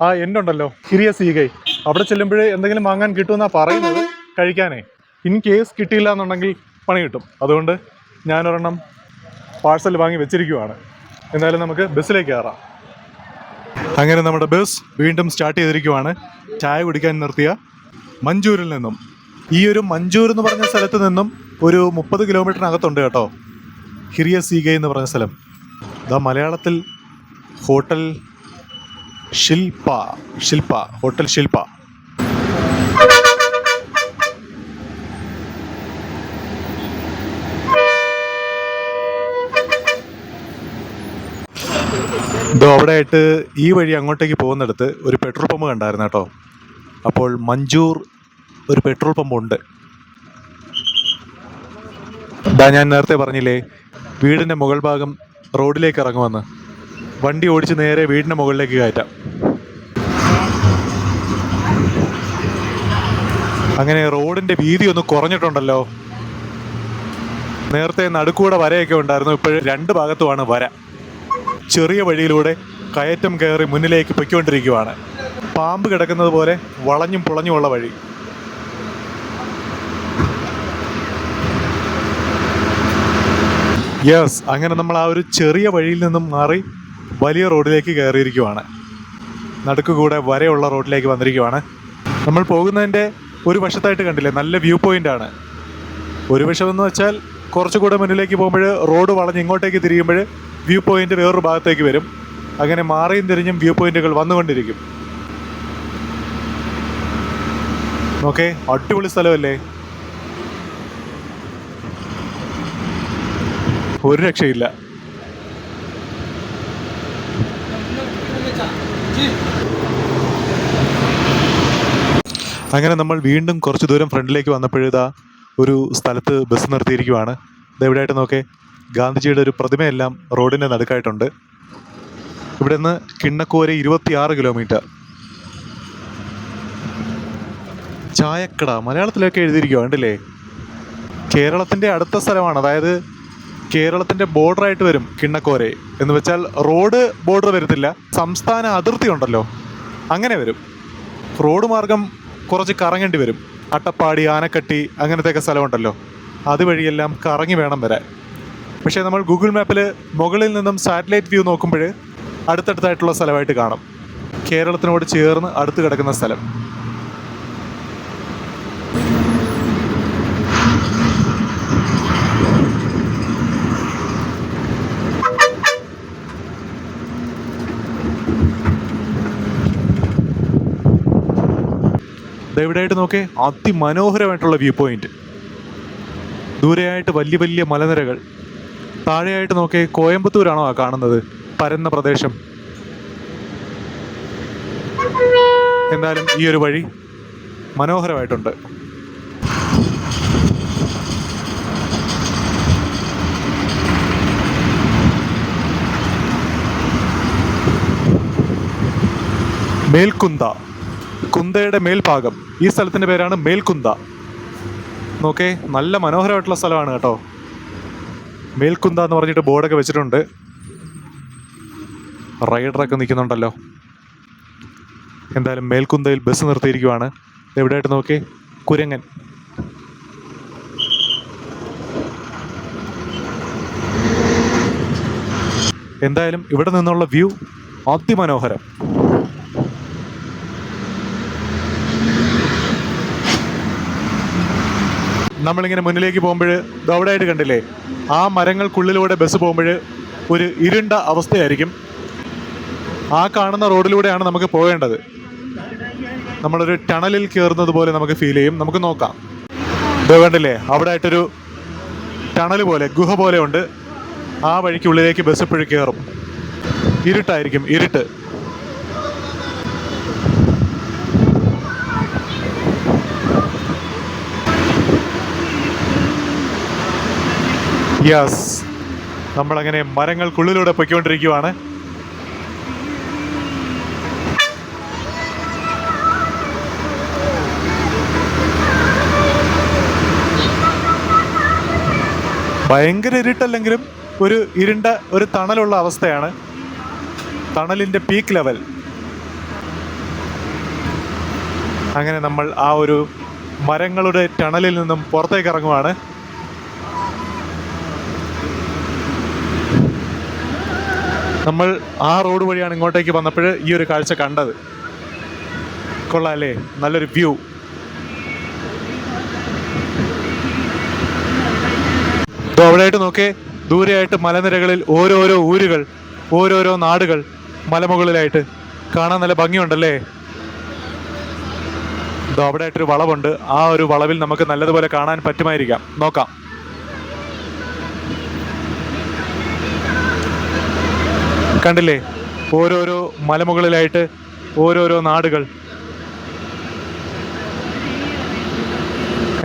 ആ എന്നുണ്ടല്ലോ ഹിരിയ സീകൈ, അവിടെ ചെല്ലുമ്പോൾ എന്തെങ്കിലും വാങ്ങാൻ കിട്ടുമെന്നാണ് പറയുന്നത് കഴിക്കാനേ. ഇൻ കേസ് കിട്ടിയില്ല എന്നുണ്ടെങ്കിൽ പണി കിട്ടും. അതുകൊണ്ട് ഞാനൊരെണ്ണം പാഴ്സൽ വാങ്ങി വെച്ചിരിക്കുവാണ്. എന്തായാലും നമുക്ക് ബസ്സിലേക്ക് കയറാം. അങ്ങനെ നമ്മുടെ ബസ് വീണ്ടും സ്റ്റാർട്ട് ചെയ്തിരിക്കുവാണ്. ചായ കുടിക്കാൻ നിർത്തിയ മഞ്ചൂരിൽ നിന്നും. ഈ ഒരു മഞ്ചൂർ എന്ന് പറഞ്ഞ സ്ഥലത്ത് നിന്നും ഒരു 30 കിലോമീറ്ററിനകത്തുണ്ട് കേട്ടോ ഹിരിയ സീഗൈ എന്ന് പറഞ്ഞ സ്ഥലം. ഇതാ മലയാളത്തിൽ ഹോട്ടൽ ശില്പ ഹോട്ടൽ ശില്പ. ഇതോ അവിടെ ആയിട്ട് ഈ വഴി അങ്ങോട്ടേക്ക് പോകുന്നിടത്ത് ഒരു പെട്രോൾ പമ്പ് കണ്ടായിരുന്നു കേട്ടോ. അപ്പോൾ മഞ്ചൂർ ഒരു പെട്രോൾ പമ്പ് ഉണ്ട്. ഇതാ ഞാൻ നേരത്തെ പറഞ്ഞില്ലേ വീടിൻ്റെ മുകൾ ഭാഗം റോഡിലേക്ക് ഇറങ്ങുമെന്ന്. വണ്ടി ഓടിച്ച് നേരെ വീടിൻ്റെ മുകളിലേക്ക് കയറ്റാം. അങ്ങനെ റോഡിൻ്റെ വീതി ഒന്ന് കുറഞ്ഞിട്ടുണ്ടല്ലോ. നേരത്തെ നടുക്കൂടെ വരയൊക്കെ ഉണ്ടായിരുന്നു, ഇപ്പോഴും 2 ഭാഗത്തുമാണ് വര. ചെറിയ വഴിയിലൂടെ കയറ്റം കയറി മുന്നിലേക്ക് പൊയ്ക്കൊണ്ടിരിക്കുവാണ്. പാമ്പ് കിടക്കുന്നത് പോലെ വളഞ്ഞും പുളഞ്ഞുമുള്ള വഴി. യെസ്, അങ്ങനെ നമ്മൾ ആ ഒരു ചെറിയ വഴിയിൽ നിന്നും മാറി വലിയ റോഡിലേക്ക് കയറിയിരിക്കുവാണ്. നടുക്കുകൂടെ വരെയുള്ള റോഡിലേക്ക് വന്നിരിക്കുവാണ്. നമ്മൾ പോകുന്നതിൻ്റെ ഒരു വശത്തായിട്ട് കണ്ടില്ലേ നല്ല വ്യൂ പോയിൻ്റാണ്. ഒരു വശമെന്ന് വെച്ചാൽ കുറച്ചുകൂടെ മുന്നിലേക്ക് പോകുമ്പോൾ റോഡ് വളഞ്ഞ് ഇങ്ങോട്ടേക്ക് തിരിയുമ്പോൾ വ്യൂ പോയിൻ്റ് വേറൊരു ഭാഗത്തേക്ക് വരും. അങ്ങനെ മാറിയും തിരിഞ്ഞും വ്യൂ പോയിൻ്റുകൾ വന്നുകൊണ്ടിരിക്കും. ഓക്കെ, അടിപൊളി സ്ഥലമല്ലേ, ഒരു രക്ഷയില്ല. അങ്ങനെ നമ്മൾ വീണ്ടും കുറച്ച് ദൂരം ഫ്രണ്ടിലേക്ക് വന്നപ്പോഴിതാ ഒരു സ്ഥലത്ത് ബസ് നിർത്തിയിരിക്കുവാണ്. ഇതെവിടെയായിട്ട് നോക്കേ, ഗാന്ധിജിയുടെ ഒരു പ്രതിമയെല്ലാം റോഡിൻ്റെ നടുക്കായിട്ടുണ്ട്. ഇവിടെ നിന്ന് കിണ്ണക്കോര 26 കിലോമീറ്റർ. ചായക്കട മലയാളത്തിലൊക്കെ എഴുതിയിരിക്കുക കണ്ടില്ലേ. കേരളത്തിൻ്റെ അടുത്ത സ്ഥലമാണ്, അതായത് കേരളത്തിൻ്റെ ബോർഡറായിട്ട് വരും കിണ്ണക്കോരെ. എന്ന് വെച്ചാൽ റോഡ് ബോർഡർ വരത്തില്ല, സംസ്ഥാന അതിർത്തി ഉണ്ടല്ലോ അങ്ങനെ വരും. റോഡ് മാർഗം കുറച്ച് കറങ്ങേണ്ടി വരും. അട്ടപ്പാടി, ആനക്കട്ടി അങ്ങനത്തെയൊക്കെ സ്ഥലമുണ്ടല്ലോ, അതുവഴിയെല്ലാം കറങ്ങി വേണം വരാൻ. പക്ഷേ നമ്മൾ ഗൂഗിൾ മാപ്പിൽ മുകളിൽ നിന്നും സാറ്റലൈറ്റ് വ്യൂ നോക്കുമ്പോൾ അടുത്തടുത്തായിട്ടുള്ള സ്ഥലമായിട്ട് കാണും. കേരളത്തിനോട് ചേർന്ന് അടുത്ത് കിടക്കുന്ന സ്ഥലം. ഇതെവിടെയായിട്ട് നോക്കേ, അതിമനോഹരമായിട്ടുള്ള വ്യൂ പോയിന്റ്. ദൂരെയായിട്ട് വലിയ വലിയ മലനിരകൾ. താഴെയായിട്ട് നോക്കേ, കോയമ്പത്തൂരാണോ ആ കാണുന്നത്, പരന്ന പ്രദേശം. എന്തായാലും ഈ ഒരു വഴി മനോഹരമായിട്ടുണ്ട്. മേൽക്കുന്ത, കുന്തയുടെ മേൽഭാഗം. ഈ സ്ഥലത്തിൻ്റെ പേരാണ് മേൽക്കുന്ത. നോക്കേ, നല്ല മനോഹരമായിട്ടുള്ള സ്ഥലമാണ് കേട്ടോ. മേൽക്കുന്ത എന്ന് പറഞ്ഞിട്ട് ബോർഡൊക്കെ വെച്ചിട്ടുണ്ട്. റൈഡറൊക്കെ നിൽക്കുന്നുണ്ടല്ലോ. എന്തായാലും മേൽക്കുന്തയിൽ ബസ് നിർത്തിയിരിക്കുവാണ്. എവിടെയായിട്ട് നോക്കേ, കുരങ്ങൻ. എന്തായാലും ഇവിടെ നിന്നുള്ള വ്യൂ അതിമനോഹരം. നമ്മളിങ്ങനെ മുന്നിലേക്ക് പോകുമ്പോൾ അവിടെയായിട്ട് കണ്ടില്ലേ, ആ മരങ്ങൾക്കുള്ളിലൂടെ ബസ് പോകുമ്പോൾ ഒരു ഇരുണ്ട അവസ്ഥയായിരിക്കും. ആ കാണുന്ന റോഡിലൂടെയാണ് നമുക്ക് പോകേണ്ടത്. നമ്മളൊരു ടണലിൽ കയറുന്നത് പോലെ നമുക്ക് ഫീൽ ചെയ്യും. നമുക്ക് നോക്കാം. ഇത് കണ്ടില്ലേ, അവിടെ ആയിട്ടൊരു ടണൽ പോലെ, ഗുഹ പോലെ ഉണ്ട്. ആ വഴിക്കുള്ളിലേക്ക് ബസ് എപ്പോഴും കയറും. ഇരുട്ടായിരിക്കും, ഇരുട്ട്. യെസ്, നമ്മളങ്ങനെ മരങ്ങൾക്കുള്ളിലൂടെ പൊയ്ക്കൊണ്ടിരിക്കുവാണ്. ഭയങ്കര ഇരുട്ടല്ലെങ്കിലും ഒരു ഇരുണ്ട ഒരു തണലുള്ള അവസ്ഥയാണ്. തണലിൻ്റെ പീക്ക് ലെവൽ. അങ്ങനെ നമ്മൾ ആ ഒരു മരങ്ങളുടെ ടണലിൽ നിന്നും പുറത്തേക്ക് ഇറങ്ങുവാണ്. നമ്മൾ ആ റോഡ് വഴിയാണ് ഇങ്ങോട്ടേക്ക് വന്നപ്പോൾ ഈ ഒരു കാഴ്ച കണ്ടത്. കൊള്ളാല്ലേ, നല്ലൊരു വ്യൂ. അവിടെയായിട്ട് നോക്കേ, ദൂരെയായിട്ട് മലനിരകളിൽ ഓരോരോ ഊരുകൾ, ഓരോരോ നാടുകൾ മലമുകളിലായിട്ട് കാണാൻ നല്ല ഭംഗിയുണ്ടല്ലേ. അവിടെ ആയിട്ടൊരു വളവുണ്ട്. ആ ഒരു വളവിൽ നമുക്ക് നല്ലതുപോലെ കാണാൻ പറ്റുമായിരിക്കാം. നോക്കാം. കണ്ടില്ലേ, ഓരോരോ മലമുകളിലായിട്ട് ഓരോരോ നാടുകൾ.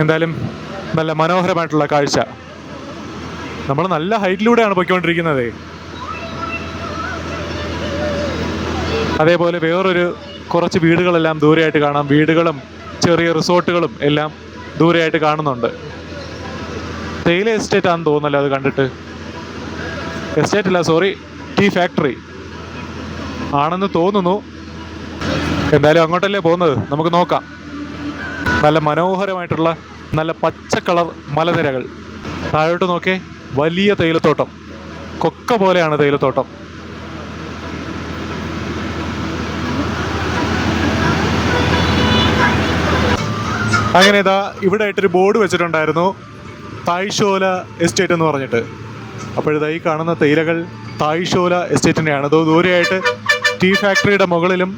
എന്തായാലും നല്ല മനോഹരമായിട്ടുള്ള കാഴ്ച. നമ്മൾ നല്ല ഹൈറ്റിലൂടെയാണ് പോയിക്കൊണ്ടിരിക്കുന്നത്. അതേപോലെ വേറൊരു കുറച്ച് വീടുകളെല്ലാം ദൂരെയായിട്ട് കാണാം. വീടുകളും ചെറിയ റിസോർട്ടുകളും എല്ലാം ദൂരെയായിട്ട് കാണുന്നുണ്ട്. തേയില എസ്റ്റേറ്റ് ആണെന്ന് തോന്നുന്നല്ലോ അത് കണ്ടിട്ട്. എസ്റ്റേറ്റ് അല്ല, സോറി, ടീ ഫാക്ടറി ആണെന്ന് തോന്നുന്നു. എന്തായാലും അങ്ങോട്ടല്ലേ പോകുന്നത്, നമുക്ക് നോക്കാം. നല്ല മനോഹരമായിട്ടുള്ള നല്ല പച്ച കളർ മലനിരകൾ. താഴോട്ട് നോക്കേ, വലിയ തേയിലത്തോട്ടം. കൊക്ക പോലെയാണ് തേയിലത്തോട്ടം. അങ്ങനെ ഇതാ ഇവിടെ ആയിട്ടൊരു ബോർഡ് വെച്ചിട്ടുണ്ടായിരുന്നു, തായ്ഷോല എസ്റ്റേറ്റ് എന്ന് പറഞ്ഞിട്ട്. അപ്പോഴിതാ ഈ കാണുന്ന തേയിലകൾ തായ്ഷോല എസ്റ്റേറ്റിൻ്റെയാണ്. അതോ ദൂരെയായിട്ട് ടീ ഫാക്ടറിയുടെ മുകളിലും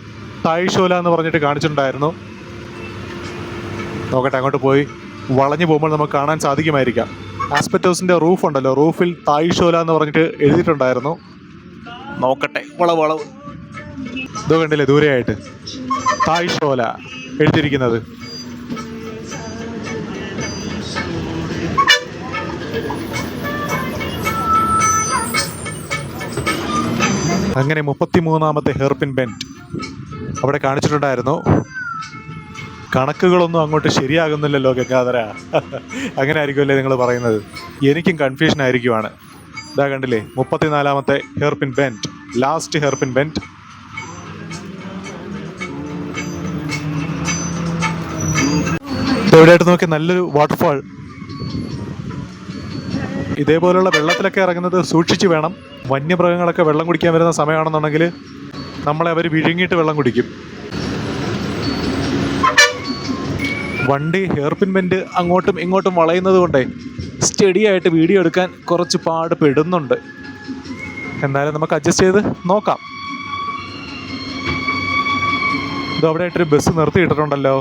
തായ്ഷോല എന്ന് പറഞ്ഞിട്ട് കാണിച്ചിട്ടുണ്ടായിരുന്നു. നോക്കട്ടെ, അങ്ങോട്ട് പോയി വളഞ്ഞു പോകുമ്പോൾ നമുക്ക് കാണാൻ സാധിക്കുമായിരിക്കാം. ആസ്പെറ്റോസിൻ്റെ റൂഫ് ഉണ്ടല്ലോ, റൂഫിൽ തായ്ഷോല എന്ന് പറഞ്ഞിട്ട് എഴുതിയിട്ടുണ്ടായിരുന്നു. നോക്കട്ടെ, വളവ് ഇതോ കണ്ടില്ലേ, ദൂരെയായിട്ട് തായ്ഷോല എഴുതിയിരിക്കുന്നത്. അങ്ങനെ 33ാമത്തെ ഹെയർപിൻ ബെൻഡ് അവിടെ കാണിച്ചിട്ടുണ്ടായിരുന്നു. കണക്കുകളൊന്നും അങ്ങോട്ട് ശരിയാകുന്നില്ലല്ലോ ഗംഗാധര. അങ്ങനെ ആയിരിക്കുമല്ലേ നിങ്ങൾ പറയുന്നത്? എനിക്കും കൺഫ്യൂഷൻ ആയിരിക്കുവാണ്. ഇതാ കണ്ടില്ലേ, 34ാമത്തെ hairpin bend, last hairpin bend. ഇവിടെയായിട്ട് നോക്കി നല്ലൊരു വാട്ടർഫാൾ. ഇതേപോലുള്ള വെള്ളത്തിലൊക്കെ ഇറങ്ങുന്നത് സൂക്ഷിച്ച് വേണം. വന്യമൃഗങ്ങളൊക്കെ വെള്ളം കുടിക്കാൻ വരുന്ന സമയമാണെന്നുണ്ടെങ്കിൽ നമ്മളെ അവർ വിഴുങ്ങിയിട്ട് വെള്ളം കുടിക്കും. വണ്ടി ഹെയർപിൻ ബെൻഡ് അങ്ങോട്ടും ഇങ്ങോട്ടും വളയുന്നത് കൊണ്ടേ സ്റ്റഡി ആയിട്ട് വീഡിയോ എടുക്കാൻ കുറച്ച് പാട് പെടുന്നുണ്ട്. എന്തായാലും നമുക്ക് അഡ്ജസ്റ്റ് ചെയ്ത് നോക്കാം. ഇത് അവിടെ ആയിട്ടൊരു ബസ് നിർത്തിയിട്ടിട്ടുണ്ടല്ലോ.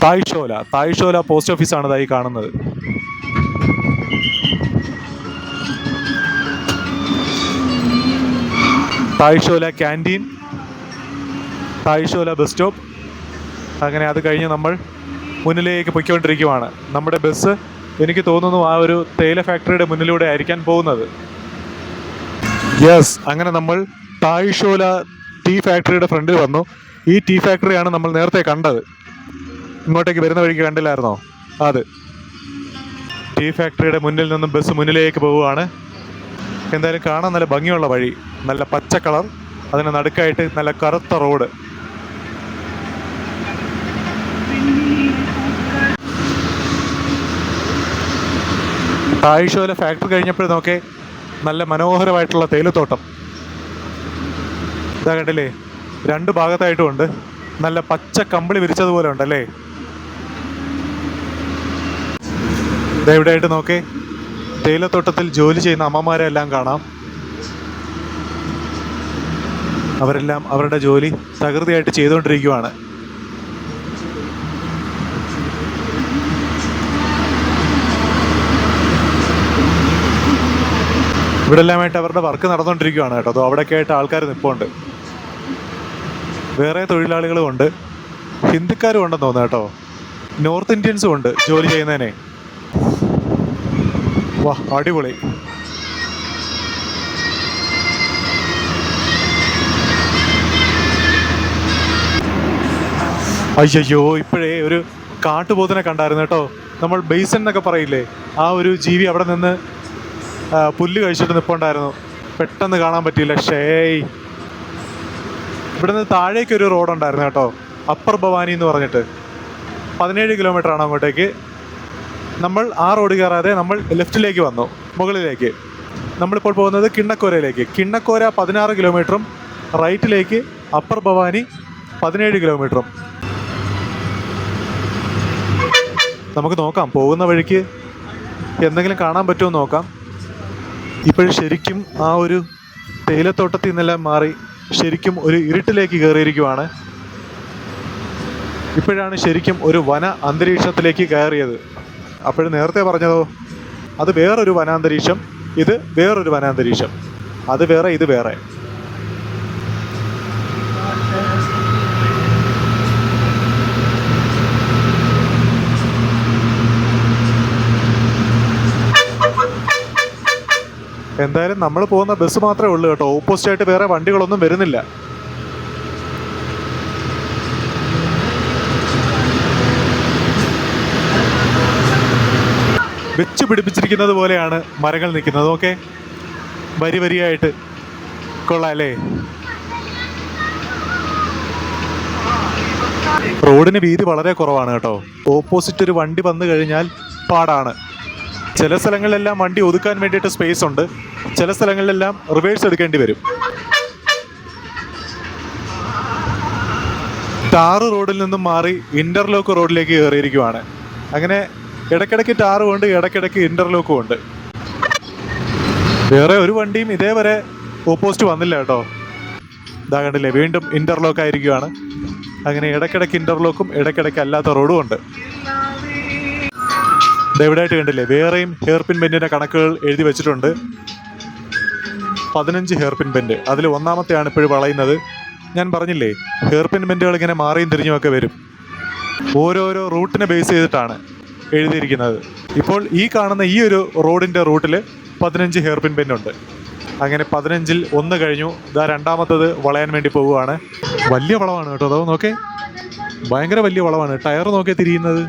തായ്ഷോല പോസ്റ്റ് ഓഫീസാണ് ഇതായി കാണുന്നത്. തായ്ഷോല ക്യാൻറ്റീൻ, തായ്ഷോല ബസ് സ്റ്റോപ്പ്. അങ്ങനെ അത് കഴിഞ്ഞ് നമ്മൾ മുന്നിലേക്ക് പൊയ്ക്കൊണ്ടിരിക്കുവാണ്. നമ്മുടെ ബസ് എനിക്ക് തോന്നുന്നു ആ ഒരു തേയില ഫാക്ടറിയുടെ മുന്നിലൂടെ ആയിരിക്കാൻ പോകുന്നത്. യെസ്, അങ്ങനെ നമ്മൾ തായ്ഷോല ടീ ഫാക്ടറിയുടെ ഫ്രണ്ടിൽ വന്നു. ഈ ടീ ഫാക്ടറിയാണ് നമ്മൾ നേരത്തെ കണ്ടത്. ഇങ്ങോട്ടേക്ക് വരുന്ന വഴിക്ക് കണ്ടില്ലായിരുന്നോ? അത് ടീ ഫാക്ടറിയുടെ മുന്നിൽ നിന്നും ബസ് മുന്നിലേക്ക് പോവുകയാണ്. എന്തായാലും കാണാൻ നല്ല ഭംഗിയുള്ള വഴി, നല്ല പച്ച കളർ, അതിന് നടുക്കായിട്ട് നല്ല കറുത്ത റോഡ്. തായ്ഷോല ഫാക്ടറി കഴിഞ്ഞപ്പോൾ നോക്കേ, നല്ല മനോഹരമായിട്ടുള്ള തേയിലത്തോട്ടം. ഇതാ കണ്ടില്ലേ, രണ്ട് ഭാഗത്തായിട്ടുമുണ്ട്. നല്ല പച്ച കമ്പിളി വിരിച്ചതുപോലെ ഉണ്ടല്ലേ. ഇതെവിടെയായിട്ട് നോക്കേ, തേയിലത്തോട്ടത്തിൽ ജോലി ചെയ്യുന്ന അമ്മമാരെ എല്ലാം കാണാം. അവരെല്ലാം അവരുടെ ജോലി തകൃതിയായിട്ട് ചെയ്തുകൊണ്ടിരിക്കുകയാണ്. ഇവിടെ എല്ലാമായിട്ട് അവരുടെ വർക്ക് നടന്നുകൊണ്ടിരിക്കുകയാണ് കേട്ടോ. അതോ അവിടെയൊക്കെ ആയിട്ട് ആൾക്കാർ നിൽപ്പുണ്ട്. വേറെ തൊഴിലാളികളും ഉണ്ട്, ഹിന്ദിക്കാരും ഉണ്ടെന്ന് തോന്നുന്നു കേട്ടോ. നോർത്ത് ഇന്ത്യൻസും ഉണ്ട് ജോലി ചെയ്യുന്നതിനെ. വാ, അടിപൊളി. അയ്യോ, ഇപ്പോഴേ ഒരു കാട്ടുപോത്തിനെ കണ്ടായിരുന്നു കേട്ടോ. നമ്മൾ ബേസൻ എന്നൊക്കെ പറയില്ലേ, ആ ഒരു ജീവി അവിടെ നിന്ന് പുല്ല് കഴിച്ചിട്ട് നിൽപ്പുണ്ടായിരുന്നു. പെട്ടെന്ന് കാണാൻ പറ്റിയില്ല. ഷേയ്, ഇവിടെ നിന്ന് താഴേക്കൊരു റോഡുണ്ടായിരുന്നു കേട്ടോ, അപ്പർ ഭവാനി എന്ന് പറഞ്ഞിട്ട്. 17 കിലോമീറ്ററാണ് അങ്ങോട്ടേക്ക്. നമ്മൾ ആ റോഡ് കയറാതെ നമ്മൾ ലെഫ്റ്റിലേക്ക് വന്നു, മുകളിലേക്ക്. നമ്മളിപ്പോൾ പോകുന്നത് കിണ്ണക്കോരയിലേക്ക്. കിണ്ണക്കോര 16 കിലോമീറ്ററും റൈറ്റിലേക്ക് അപ്പർ ഭവാനി 17 കിലോമീറ്ററും. നമുക്ക് നോക്കാം, പോകുന്ന വഴിക്ക് എന്തെങ്കിലും കാണാൻ പറ്റുമോ നോക്കാം. ഇപ്പോഴും ശരിക്കും ആ ഒരു തേയിലത്തോട്ടത്തിൽ നിന്നെല്ലാം മാറി ശരിക്കും ഒരു ഇരുട്ടിലേക്ക് കയറിയിരിക്കുവാണ്. ഇപ്പോഴാണ് ശരിക്കും ഒരു വന അന്തരീക്ഷത്തിലേക്ക് കയറിയത്. അപ്പോഴും നേരത്തെ പറഞ്ഞതോ, അത് വേറൊരു വനാന്തരീക്ഷം, ഇത് വേറൊരു വനാന്തരീക്ഷം. അത് വേറെ, ഇത് വേറെ. എന്തായാലും നമ്മൾ പോകുന്ന ബസ് മാത്രമേ ഉള്ളൂ കേട്ടോ. ഓപ്പോസിറ്റായിട്ട് വേറെ വണ്ടികളൊന്നും വരുന്നില്ല. വെച്ച് പിടിപ്പിച്ചിരിക്കുന്നത് പോലെയാണ് മരങ്ങൾ നിൽക്കുന്നത്. ഓക്കെ, വരി വരിയായിട്ട്. കൊള്ളാം അല്ലേ? റോഡിന് വീതി വളരെ കുറവാണ് കേട്ടോ. ഓപ്പോസിറ്റ് ഒരു വണ്ടി വന്നു കഴിഞ്ഞാൽ പാടാണ്. ചില സ്ഥലങ്ങളിലെല്ലാം വണ്ടി ഒതുക്കാൻ വേണ്ടിയിട്ട് സ്പേസ് ഉണ്ട്, ചില സ്ഥലങ്ങളിലെല്ലാം റിവേഴ്സ് എടുക്കേണ്ടി വരും. ടാറ് റോഡിൽ നിന്നും മാറി ഇന്റർലോക്ക് റോഡിലേക്ക് കയറിയിരിക്കുവാണ്. അങ്ങനെ ഇടയ്ക്കിടയ്ക്ക് ടാറും ഉണ്ട്, ഇടയ്ക്കിടയ്ക്ക് ഇന്റർലോക്കും ഉണ്ട്. വേറെ ഒരു വണ്ടിയും ഇതേവരെ ഓപ്പോസിറ്റ് വന്നില്ല കേട്ടോ. ഇതാ കണ്ടില്ലേ, വീണ്ടും ഇന്റർലോക്ക് ആയിരിക്കുവാണ്. അങ്ങനെ ഇടയ്ക്കിടയ്ക്ക് ഇന്റർലോക്കും ഇടയ്ക്കിടയ്ക്ക് അല്ലാത്ത റോഡും ഉണ്ട്. ഇതെവിടെയായിട്ട് കണ്ടില്ലേ, വേറെയും ഹെയർ പിൻ ബെൻഡിൻ്റെ കണക്കുകൾ എഴുതി വെച്ചിട്ടുണ്ട്. 15 ഹെയർ പിൻ ബെൻഡ്, അതിൽ ഒന്നാമത്തെയാണ് ഇപ്പോഴും വളയുന്നത്. ഞാൻ പറഞ്ഞില്ലേ, ഹെയർ പിൻ ബെൻഡുകൾ ഇങ്ങനെ മാറിയും തിരിഞ്ഞുമൊക്കെ വരും. ഓരോരോ റൂട്ടിനെ ബേസ് ചെയ്തിട്ടാണ് എഴുതിയിരിക്കുന്നത്. ഇപ്പോൾ ഈ കാണുന്ന ഈ ഒരു റോഡിൻ്റെ റൂട്ടിൽ 15 ഹെയർ പിൻ ബെൻഡുണ്ട്. അങ്ങനെ 15-ൽ 1 കഴിഞ്ഞു. ഇതാ രണ്ടാമത്തത് വളയാൻ വേണ്ടി പോവുകയാണ്. വലിയ വളവാണ് കേട്ടോ, അതോ നോക്കേ, ഭയങ്കര വലിയ വളവാണ്. ടയർ നോക്കിയാൽ തിരിയുന്നത്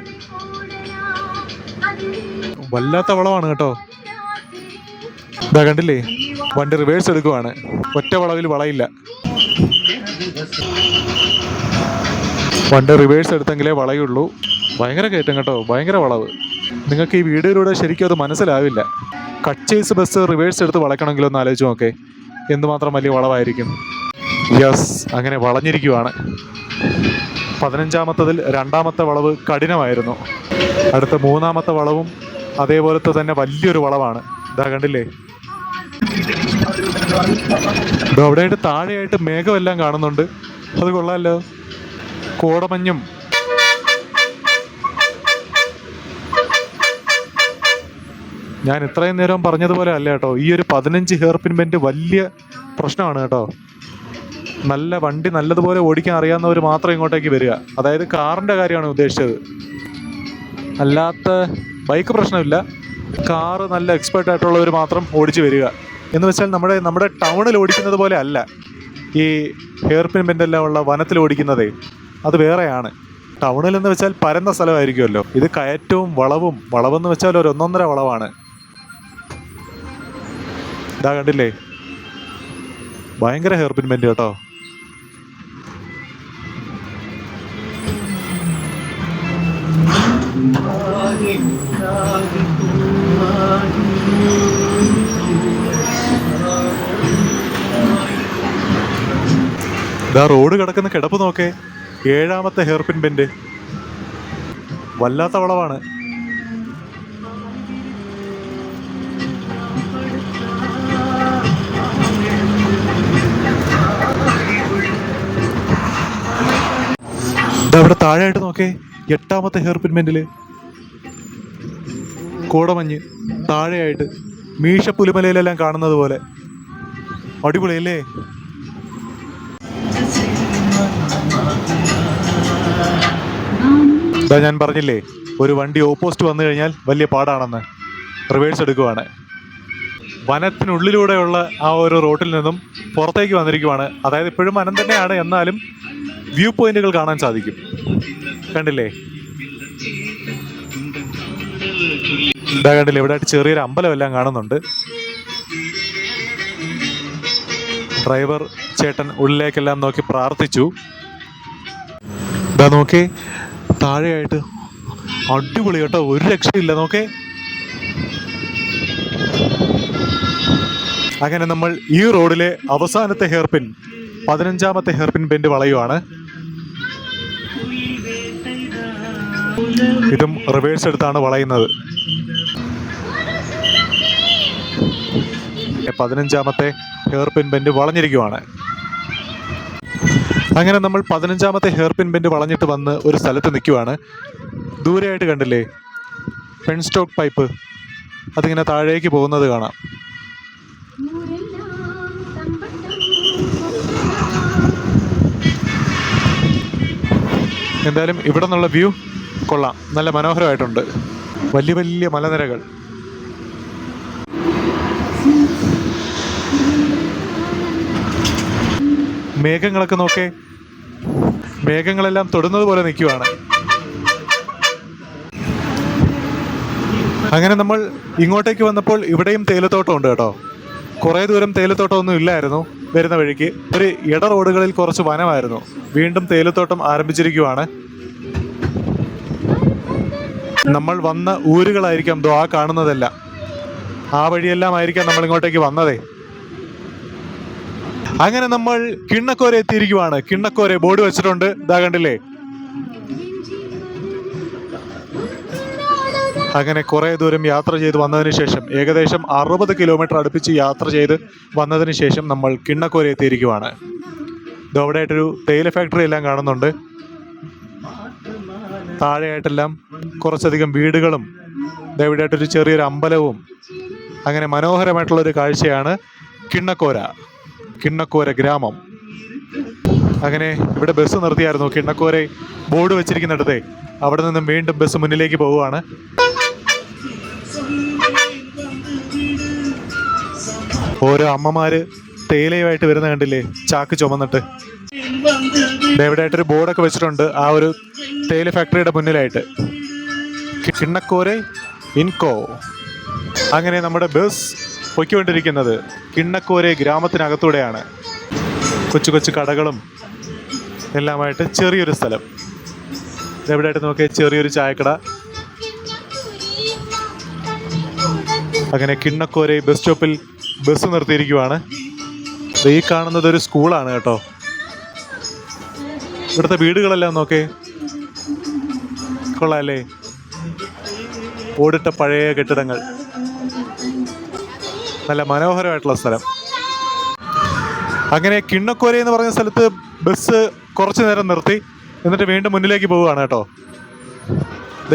വല്ലാത്ത വളവാണ് കേട്ടോ. ഇതാ കണ്ടില്ലേ, വണ്ടി റിവേഴ്സ് എടുക്കുവാണ്. ഒറ്റ വളവിൽ വളയില്ല. വണ്ടി റിവേഴ്സ് എടുത്തെങ്കിലേ വളയുള്ളൂ. ഭയങ്കര കയറ്റം കേട്ടോ, ഭയങ്കര വളവ്. നിങ്ങൾക്ക് ഈ വീഡിയോയിലൂടെ ശരിക്കും അത് മനസ്സിലാവില്ല. കട്ട് ചേസ് ബസ് റിവേഴ്സ് എടുത്ത് വളയ്ക്കണമെങ്കിലോ ഒന്ന് ആലോചിച്ച് നോക്കേ, എന്തുമാത്രം വലിയ വളവായിരിക്കും. യെസ്, അങ്ങനെ വളഞ്ഞിരിക്കുവാണ്. 15-ാമത്തതിൽ രണ്ടാമത്തെ വളവ് കഠിനമായിരുന്നു. അടുത്ത 3-ാമത്തെ വളവും അതേപോലത്തെ തന്നെ വലിയൊരു വളവാണ്. ഇതാ കണ്ടില്ലേ, ഇത് അവിടെയായിട്ട് താഴെയായിട്ട് മേഘമെല്ലാം കാണുന്നുണ്ട്. അത് കൊള്ളാമല്ലോ, കോടമഞ്ഞും. ഞാൻ ഇത്രയും നേരം പറഞ്ഞതുപോലെ അല്ല കേട്ടോ, ഈ ഒരു 15 ഹെയർ പിൻ ബെൻഡ് വലിയ പ്രശ്നമാണ് കേട്ടോ. നല്ല വണ്ടി നല്ലതുപോലെ ഓടിക്കാൻ അറിയാവുന്നവർ മാത്രം ഇങ്ങോട്ടേക്ക് വരിക. അതായത് കാറിൻ്റെ കാര്യമാണ് ഉദ്ദേശിച്ചത്, അല്ലാത്ത ബൈക്ക് പ്രശ്നമില്ല. കാറ് നല്ല എക്സ്പേർട്ട് ആയിട്ടുള്ളവർ മാത്രം ഓടിച്ച് വരിക. എന്ന് വെച്ചാൽ നമ്മുടെ ടൗണിൽ ഓടിക്കുന്നത് പോലെ അല്ല ഈ ഹെയർ പിൻ ബെൻഡെല്ലാം ഉള്ള വനത്തിൽ ഓടിക്കുന്നതേ, അത് വേറെയാണ്. ടൗണിലെന്ന് വെച്ചാൽ പരന്ന സ്ഥലമായിരിക്കുമല്ലോ, ഇത് കയറ്റവും വളവും. വളവെന്ന് വെച്ചാൽ ഒരു 1.5 വളവാണ്. ഇതാ കണ്ടില്ലേ, ഭയങ്കര ഹെയർ പിൻ ബെൻഡ് കേട്ടോ. ഇതാ റോഡ് കിടക്കുന്ന കിടപ്പ് നോക്കേ, 7-ാമത്തെ ഹെയർ പിൻ ബെൻഡ്. വല്ലാത്ത വളവാണ്. ഇതവിടെ താഴെയായിട്ട് നോക്കേ, 8-ാമത്തെ ഹെയർ പിൻ ബെൻഡില് കോടമഞ്ഞ് താഴെയായിട്ട് മീശ പുലിമലയിലെല്ലാം കാണുന്നത് പോലെ. അടിപൊളിയല്ലേ? ഇതാ ഞാൻ പറഞ്ഞില്ലേ, ഒരു വണ്ടി ഓപ്പോസിറ്റ് വന്നു കഴിഞ്ഞാൽ വലിയ പാടാണെന്ന്. റിവേഴ്സ് എടുക്കുവാണ്. വനത്തിനുള്ളിലൂടെയുള്ള ആ ഒരു റോട്ടിൽ നിന്നും പുറത്തേക്ക് വന്നിരിക്കുവാണ്. അതായത് ഇപ്പോഴും വനം തന്നെയാണ്, എന്നാലും വ്യൂ പോയിന്റുകൾ കാണാൻ സാധിക്കും. കണ്ടില്ലേ, ഇതാ കണ്ടില്ലേ, ഇവിടെ ചെറിയൊരു അമ്പലമെല്ലാം കാണുന്നുണ്ട്. ഡ്രൈവർ ചേട്ടൻ ഉള്ളിലേക്കെല്ലാം നോക്കി പ്രാർത്ഥിച്ചു. ഇതാ നോക്കേ, താഴെയായിട്ട് അടിപൊളി കേട്ടോ, ഒരു രക്ഷയില്ല. നോക്കേ, അങ്ങനെ നമ്മൾ ഈ റോഡിലെ അവസാനത്തെ ഹെയർപിൻ, 15ാമത്തെ ഹെയർപിൻ ബെൻഡ് വളയുവാണ്. ഇതും റിവേഴ്സ് എടുത്താണ് വളയുന്നത്. 15ാമത്തെ ഹെയർപിൻ ബെൻഡ് വളഞ്ഞിരിക്കുവാണ്. അങ്ങനെ നമ്മൾ 15ാമത്തെ ഹെയർപിൻ ബെൻഡ് വളഞ്ഞിട്ട് വന്ന് ഒരു സ്ഥലത്ത് നിൽക്കുവാണ്. ദൂരെയായിട്ട് കണ്ടില്ലേ പെൻസ്റ്റോക്ക് പൈപ്പ്, അതിങ്ങനെ താഴേക്ക് പോകുന്നത് കാണാം. എന്തായാലും ഇവിടെ നിന്നുള്ള വ്യൂ കൊള്ളാം, നല്ല മനോഹരമായിട്ടുണ്ട്. വലിയ വലിയ മലനിരകൾ. മേഘങ്ങളൊക്കെ നോക്കേ, മേഘങ്ങളെല്ലാം തൊടുന്നത് പോലെ നിൽക്കുവാണ്. അങ്ങനെ നമ്മൾ ഇങ്ങോട്ടേക്ക് വന്നപ്പോൾ ഇവിടെയും തേയിലത്തോട്ടം ഉണ്ട് കേട്ടോ. കുറേ ദൂരം തേയിലത്തോട്ടമൊന്നും ഇല്ലായിരുന്നു. വരുന്ന വഴിക്ക് ഒരു ഇട റോഡുകളിൽ കുറച്ച് വനമായിരുന്നു. വീണ്ടും തേയിലത്തോട്ടം ആരംഭിച്ചിരിക്കുവാണ്. നമ്മൾ വന്ന ഊരുകളായിരിക്കാം ദോ ആ കാണുന്നതെല്ലാം. ആ വഴിയെല്ലാം ആയിരിക്കാം നമ്മൾ ഇങ്ങോട്ടേക്ക് വന്നതേ. അങ്ങനെ നമ്മൾ കിണ്ണക്കോര എത്തിയിരിക്കുവാണ്. കിണ്ണക്കോര ബോർഡ് വെച്ചിട്ടുണ്ട്, ഇതാ കണ്ടില്ലേ. അങ്ങനെ കുറേ ദൂരം യാത്ര ചെയ്ത് വന്നതിന് ശേഷം, ഏകദേശം 60 കിലോമീറ്റർ അടുപ്പിച്ച് യാത്ര ചെയ്ത് വന്നതിന് ശേഷം നമ്മൾ കിണ്ണക്കോര എത്തിയിരിക്കുവാണ്. ഇതവിടെയായിട്ടൊരു തേയില ഫാക്ടറി എല്ലാം കാണുന്നുണ്ട്. താഴെയായിട്ടെല്ലാം കുറച്ചധികം വീടുകളും ഇതെവിടെയായിട്ടൊരു ചെറിയൊരു അമ്പലവും. അങ്ങനെ മനോഹരമായിട്ടുള്ളൊരു കാഴ്ചയാണ് കിണ്ണക്കോര ഗ്രാമം. അങ്ങനെ ഇവിടെ ബസ് നിർത്തിയായിരുന്നു. കിണ്ണക്കോര ബോർഡ് വെച്ചിരിക്കുന്നിടത്തെ അവിടെ നിന്നും വീണ്ടും ബസ് മുന്നിലേക്ക് പോവുകയാണ്. ഓരോ അമ്മമാര് തേയിലയുമായിട്ട് വരുന്ന കണ്ടില്ലേ, ചാക്ക് ചുമന്നിട്ട്. എവിടെയായിട്ടൊരു ബോർഡൊക്കെ വെച്ചിട്ടുണ്ട് ആ ഒരു തേയില ഫാക്ടറിയുടെ മുന്നിലായിട്ട്, കിണ്ണക്കോര ഇൻകോ. അങ്ങനെ നമ്മുടെ ബസ് പൊയ്ക്കൊണ്ടിരിക്കുന്നത് കിണ്ണക്കോര ഗ്രാമത്തിനകത്തൂടെയാണ്. കൊച്ചു കൊച്ചു കടകളും എല്ലാമായിട്ട് ചെറിയൊരു സ്ഥലം. ഇതെവിടെയായിട്ട് നോക്കിയ ചെറിയൊരു ചായക്കട. അങ്ങനെ കിണ്ണക്കോര ബസ് സ്റ്റോപ്പിൽ ബസ് നിർത്തിയിരിക്കുവാണ്. ഈ കാണുന്നത് ഒരു സ്കൂളാണ് കേട്ടോ. ഇവിടുത്തെ വീടുകളെല്ലാം നോക്കേ, കൊള്ളാല്ലേ, ഓടിട്ട പഴയ കെട്ടിടങ്ങൾ. നല്ല മനോഹരമായിട്ടുള്ള സ്ഥലം. അങ്ങനെ കിണ്ണക്കോര എന്ന് പറഞ്ഞ സ്ഥലത്ത് ബസ് കുറച്ചു നേരം നിർത്തി, എന്നിട്ട് വീണ്ടും മുന്നിലേക്ക് പോവുകയാണ് കേട്ടോ.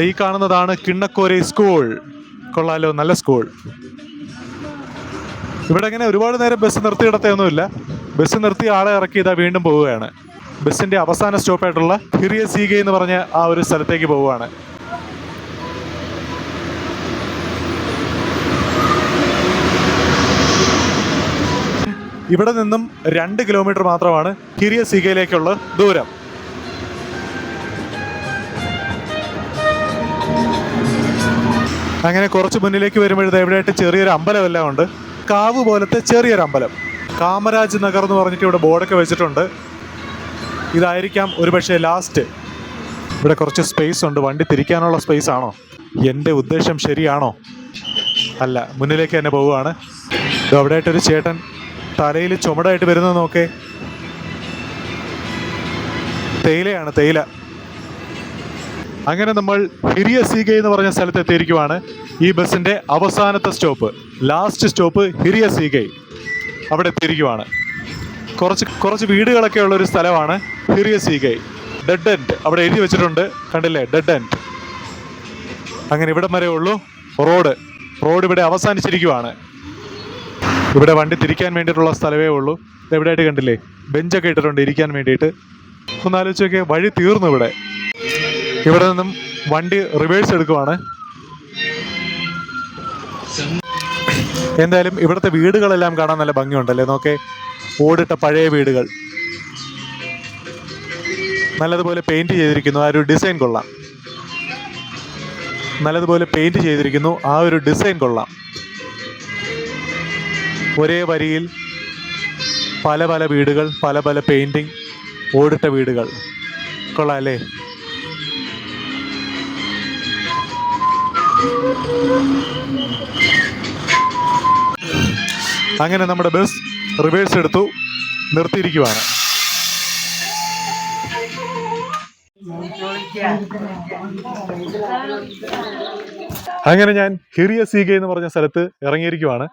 ഈ കാണുന്നതാണ് കിണ്ണക്കോര സ്കൂൾ. കൊള്ളാലോ, നല്ല സ്കൂൾ. ഇവിടെ ഇങ്ങനെ ഒരുപാട് നേരം ബസ് നിർത്തിയിടത്തൊന്നുമില്ല. ബസ് നിർത്തി ആളെ ഇറക്കി ഇതാ വീണ്ടും പോവുകയാണ്. ബസ്സിൻ്റെ അവസാന സ്റ്റോപ്പായിട്ടുള്ള ഹിറിയ സീഗെ എന്ന് പറഞ്ഞ ആ ഒരു സ്ഥലത്തേക്ക് പോവുകയാണ്. ഇവിടെ നിന്നും 2 കിലോമീറ്റർ മാത്രമാണ് ഹിറിയ സീഗയിലേക്കുള്ള ദൂരം. അങ്ങനെ കുറച്ച് മുന്നിലേക്ക് വരുമ്പോഴത്തെ എവിടെയായിട്ട് ചെറിയൊരു അമ്പലമെല്ലാം ഉണ്ട്. കാവ് പോലത്തെ ചെറിയൊരു അമ്പലം. കാമരാജ് നഗർ എന്ന് പറഞ്ഞിട്ട് ഇവിടെ ബോർഡൊക്കെ വെച്ചിട്ടുണ്ട്. ഇതായിരിക്കാം ഒരുപക്ഷെ ലാസ്റ്റ്. ഇവിടെ കുറച്ച് സ്പേസ് ഉണ്ട്. വണ്ടി തിരിക്കാനുള്ള സ്പേസ് ആണോ? എൻ്റെ ഉദ്ദേശം ശരിയാണോ? അല്ല, മുന്നിലേക്ക് തന്നെ പോവുകയാണ്. അവിടെയായിട്ടൊരു ചേട്ടൻ തലയിൽ ചുമടായിട്ട് വരുന്നത് നോക്കേ. തേയിലയാണ്, തേയില. അങ്ങനെ നമ്മൾ ഹിറിയ സീഗെ എന്ന് പറഞ്ഞ സ്ഥലത്ത് എത്തിയിരിക്കുവാണ്. ഈ ബസ്സിൻ്റെ അവസാനത്തെ സ്റ്റോപ്പ്, ലാസ്റ്റ് സ്റ്റോപ്പ് ഹിറിയ സീഗെ. അവിടെ എത്തിയിരിക്കുവാണ്. കുറച്ച് വീടുകളൊക്കെ ഉള്ളൊരു സ്ഥലമാണ് ഹിറിയ സീഗെ. ഡെഡ് എൻഡ് അവിടെ എഴുതി വെച്ചിട്ടുണ്ട്, കണ്ടില്ലേ, ഡെഡ് എൻഡ്. അങ്ങനെ ഇവിടം വരെ ഉള്ളൂ റോഡ് ഇവിടെ അവസാനിച്ചിരിക്കുവാണ്. ഇവിടെ വണ്ടി തിരിക്കാൻ വേണ്ടിയിട്ടുള്ള സ്ഥലമേ ഉള്ളൂ. ഇതെവിടെയായിട്ട് കണ്ടില്ലേ, ബെഞ്ചൊക്കെ ഇട്ടിട്ടുണ്ട് ഇരിക്കാൻ വേണ്ടിയിട്ട്. ഒന്നാലോചിച്ച് നോക്കിയാൽ വഴി തീർന്നു ഇവിടെ. ഇവിടെ നിന്നും വണ്ടി റിവേഴ്സ് എടുക്കുവാണ്. എന്തായാലും ഇവിടുത്തെ വീടുകളെല്ലാം കാണാൻ നല്ല ഭംഗിയുണ്ടല്ലേ. നോക്കേ, ഓടിട്ട പഴയ വീടുകൾ നല്ലതുപോലെ പെയിന്റ് ചെയ്തിരിക്കുന്നു. ആ ഒരു ഡിസൈൻ കൊള്ളാം. നല്ലതുപോലെ പെയിന്റ് ചെയ്തിരിക്കുന്നു. ആ ഒരു ഡിസൈൻ കൊള്ളാം. ഒരേ വരിയിൽ പല പല വീടുകൾ, പല പല പെയിന്റിങ്, ഓടിട്ട വീടുകൾ. കൊള്ളാം അല്ലേ? അങ്ങനെ നമ്മുടെ ബസ് റിവേഴ്സ് എടുത്തു, നിർത്തിയിരിക്കുവാണ്. അങ്ങനെ ഞാൻ ഹിറിയ സീഗ എന്ന് പറഞ്ഞ സ്ഥലത്ത് ഇറങ്ങിയിരിക്കുവാണ്.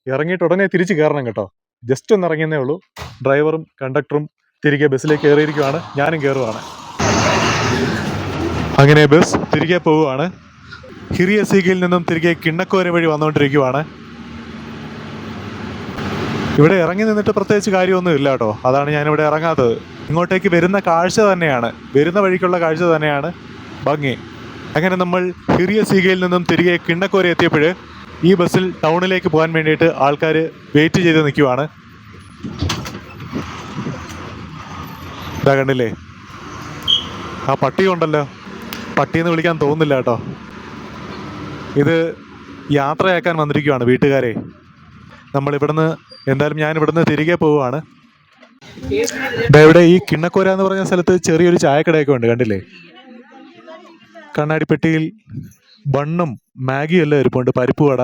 ഇറങ്ങിയിട്ട് ഉടനെ തിരിച്ച് കയറണം കേട്ടോ. ജസ്റ്റ് ഒന്ന് ഇറങ്ങിയെന്നേ ഉള്ളൂ. ഡ്രൈവറും കണ്ടക്ടറും തിരികെ ബസ്സിലേക്ക് കയറിയിരിക്കുവാണ്. ഞാനും കയറുവാണ്. അങ്ങനെ ബസ് തിരികെ പോവുകയാണ്. ഹിറിയ സീഗയിൽ നിന്നും തിരികെ കിണ്ണക്കോര വഴി വന്നുകൊണ്ടിരിക്കുവാണ്. ഇവിടെ ഇറങ്ങി നിന്നിട്ട് പ്രത്യേകിച്ച് കാര്യമൊന്നും ഇല്ല കേട്ടോ. അതാണ് ഞാനിവിടെ ഇറങ്ങാത്തത്. ഇങ്ങോട്ടേക്ക് വരുന്ന കാഴ്ച തന്നെയാണ്, വരുന്ന വഴിക്കുള്ള കാഴ്ച തന്നെയാണ് ഭംഗി. അങ്ങനെ നമ്മൾ ഹിറിയ സീഗയിൽ നിന്നും തിരികെ കിണ്ണക്കോര എത്തിയപ്പോൾ ഈ ബസ്സിൽ ടൗണിലേക്ക് പോകാൻ വേണ്ടിയിട്ട് ആൾക്കാർ വെയിറ്റ് ചെയ്ത് നിൽക്കുവാണ്. ഇതാ കണ്ടില്ലേ, ആ പട്ടി ഉണ്ടല്ലോ, പട്ടിയെന്ന് വിളിക്കാൻ തോന്നുന്നില്ല കേട്ടോ. ഇത് യാത്രയാക്കാൻ വന്നിരിക്കുവാണ് വീട്ടുകാരെ. നമ്മളിവിടുന്ന് എന്തായാലും ഞാനിവിടുന്ന് തിരികെ പോവുകയാണ്. ഇവിടെ ഈ കിണ്ണക്കോര എന്ന് പറഞ്ഞ സ്ഥലത്ത് ചെറിയൊരു ചായക്കടയൊക്കെ ഉണ്ട്, കണ്ടില്ലേ? കണ്ണാടിപ്പെട്ടിയിൽ ബണ്ണും മാഗിയും എല്ലാം ഇരിപ്പുണ്ട്, പരിപ്പ് വട.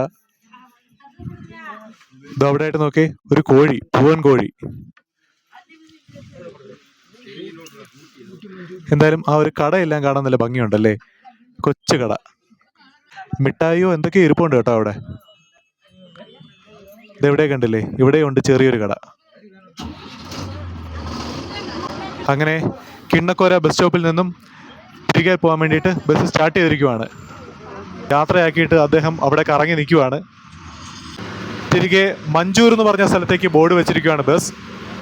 ഇത് അവിടെ ആയിട്ട് നോക്കി ഒരു കോഴി, പൂവൻ കോഴി. എന്തായാലും ആ ഒരു കടയെല്ലാം കാണാൻ നല്ല ഭംഗിയുണ്ടല്ലേ, കൊച്ചു കട. മിഠായിയോ എന്തൊക്കെയോ ഇരിപ്പുണ്ട് കേട്ടോ അവിടെ. ഇതെവിടെ കണ്ടില്ലേ, ഇവിടെയുണ്ട് ചെറിയൊരു കട. അങ്ങനെ കിണ്ണക്കോര ബസ് സ്റ്റോപ്പിൽ നിന്നും തിരികെ പോകാൻ വേണ്ടിയിട്ട് ബസ് സ്റ്റാർട്ട് ചെയ്തിരിക്കുവാണ്. യാത്രയാക്കിയിട്ട് അദ്ദേഹം അവിടെ കറങ്ങി നിൽക്കുവാണ്. തിരികെ മഞ്ചൂർ എന്ന് പറഞ്ഞ സ്ഥലത്തേക്ക് ബോർഡ് വെച്ചിരിക്കുകയാണ് ബസ്.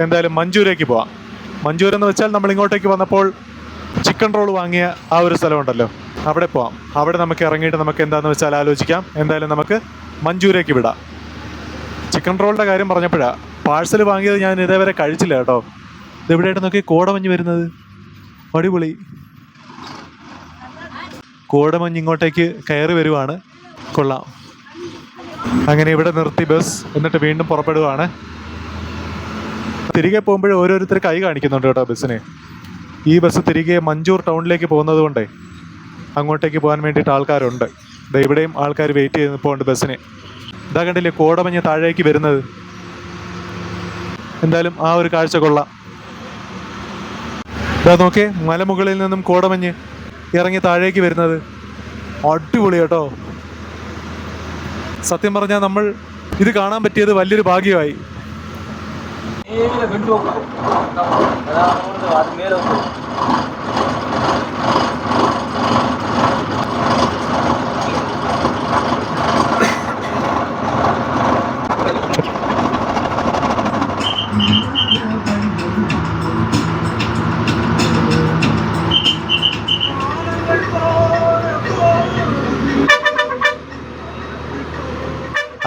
എന്തായാലും മഞ്ചൂരേക്ക് പോവാം. മഞ്ചൂർ എന്ന് വെച്ചാൽ നമ്മൾ ഇങ്ങോട്ടേക്ക് വന്നപ്പോൾ ചിക്കൻ റോൾ വാങ്ങിയ ആ ഒരു സ്ഥലമുണ്ടല്ലോ, അവിടെ പോവാം. അവിടെ നമുക്ക് ഇറങ്ങിയിട്ട് നമുക്ക് എന്താണെന്ന് വെച്ചാൽ ആലോചിക്കാം. എന്തായാലും നമുക്ക് മഞ്ചൂരേക്ക് വിടാം. ചിക്കൻ റോളിൻ്റെ കാര്യം പറഞ്ഞപ്പോഴാണ്, പാഴ്സൽ വാങ്ങിയത് ഞാൻ ഇതേവരെ കഴിച്ചില്ല കേട്ടോ. ഇതെവിടെയായിട്ട് നോക്കി കോടമഞ്ഞ് വരുന്നത്, അടിപൊളി. കോടമഞ്ഞ് ഇങ്ങോട്ടേക്ക് കയറി വരുവാണ്, കൊള്ളാം. അങ്ങനെ ഇവിടെ നിർത്തി ബസ്, എന്നിട്ട് വീണ്ടും പുറപ്പെടുവാണ്. തിരികെ പോകുമ്പോൾ ഓരോരുത്തർ കൈ കാണിക്കുന്നുണ്ട് കേട്ടോ ബസ്സിന്. ഈ ബസ് തിരികെ മഞ്ചൂർ ടൗണിലേക്ക് പോകുന്നത് കൊണ്ടേ അങ്ങോട്ടേക്ക് പോകാൻ വേണ്ടിയിട്ട് ആൾക്കാരുണ്ട്. ഇവിടെയും ആൾക്കാർ വെയിറ്റ് ചെയ്ത് പോകുന്നുണ്ട് ബസ്സിന്. ഇതാ കണ്ടില്ലേ കോടമഞ്ഞ് താഴേക്ക് വരുന്നത്. എന്തായാലും ആ ഒരു കാഴ്ച കൊള്ളാം. ഇതാ നോക്കേ, മലമുകളിൽ നിന്നും കോടമഞ്ഞ് ഇറങ്ങി താഴേക്ക് വരുന്നത്, അടിപൊളി കേട്ടോ. സത്യം പറഞ്ഞാൽ നമ്മൾ ഇത് കാണാൻ പറ്റിയത് വലിയൊരു ഭാഗ്യമായി.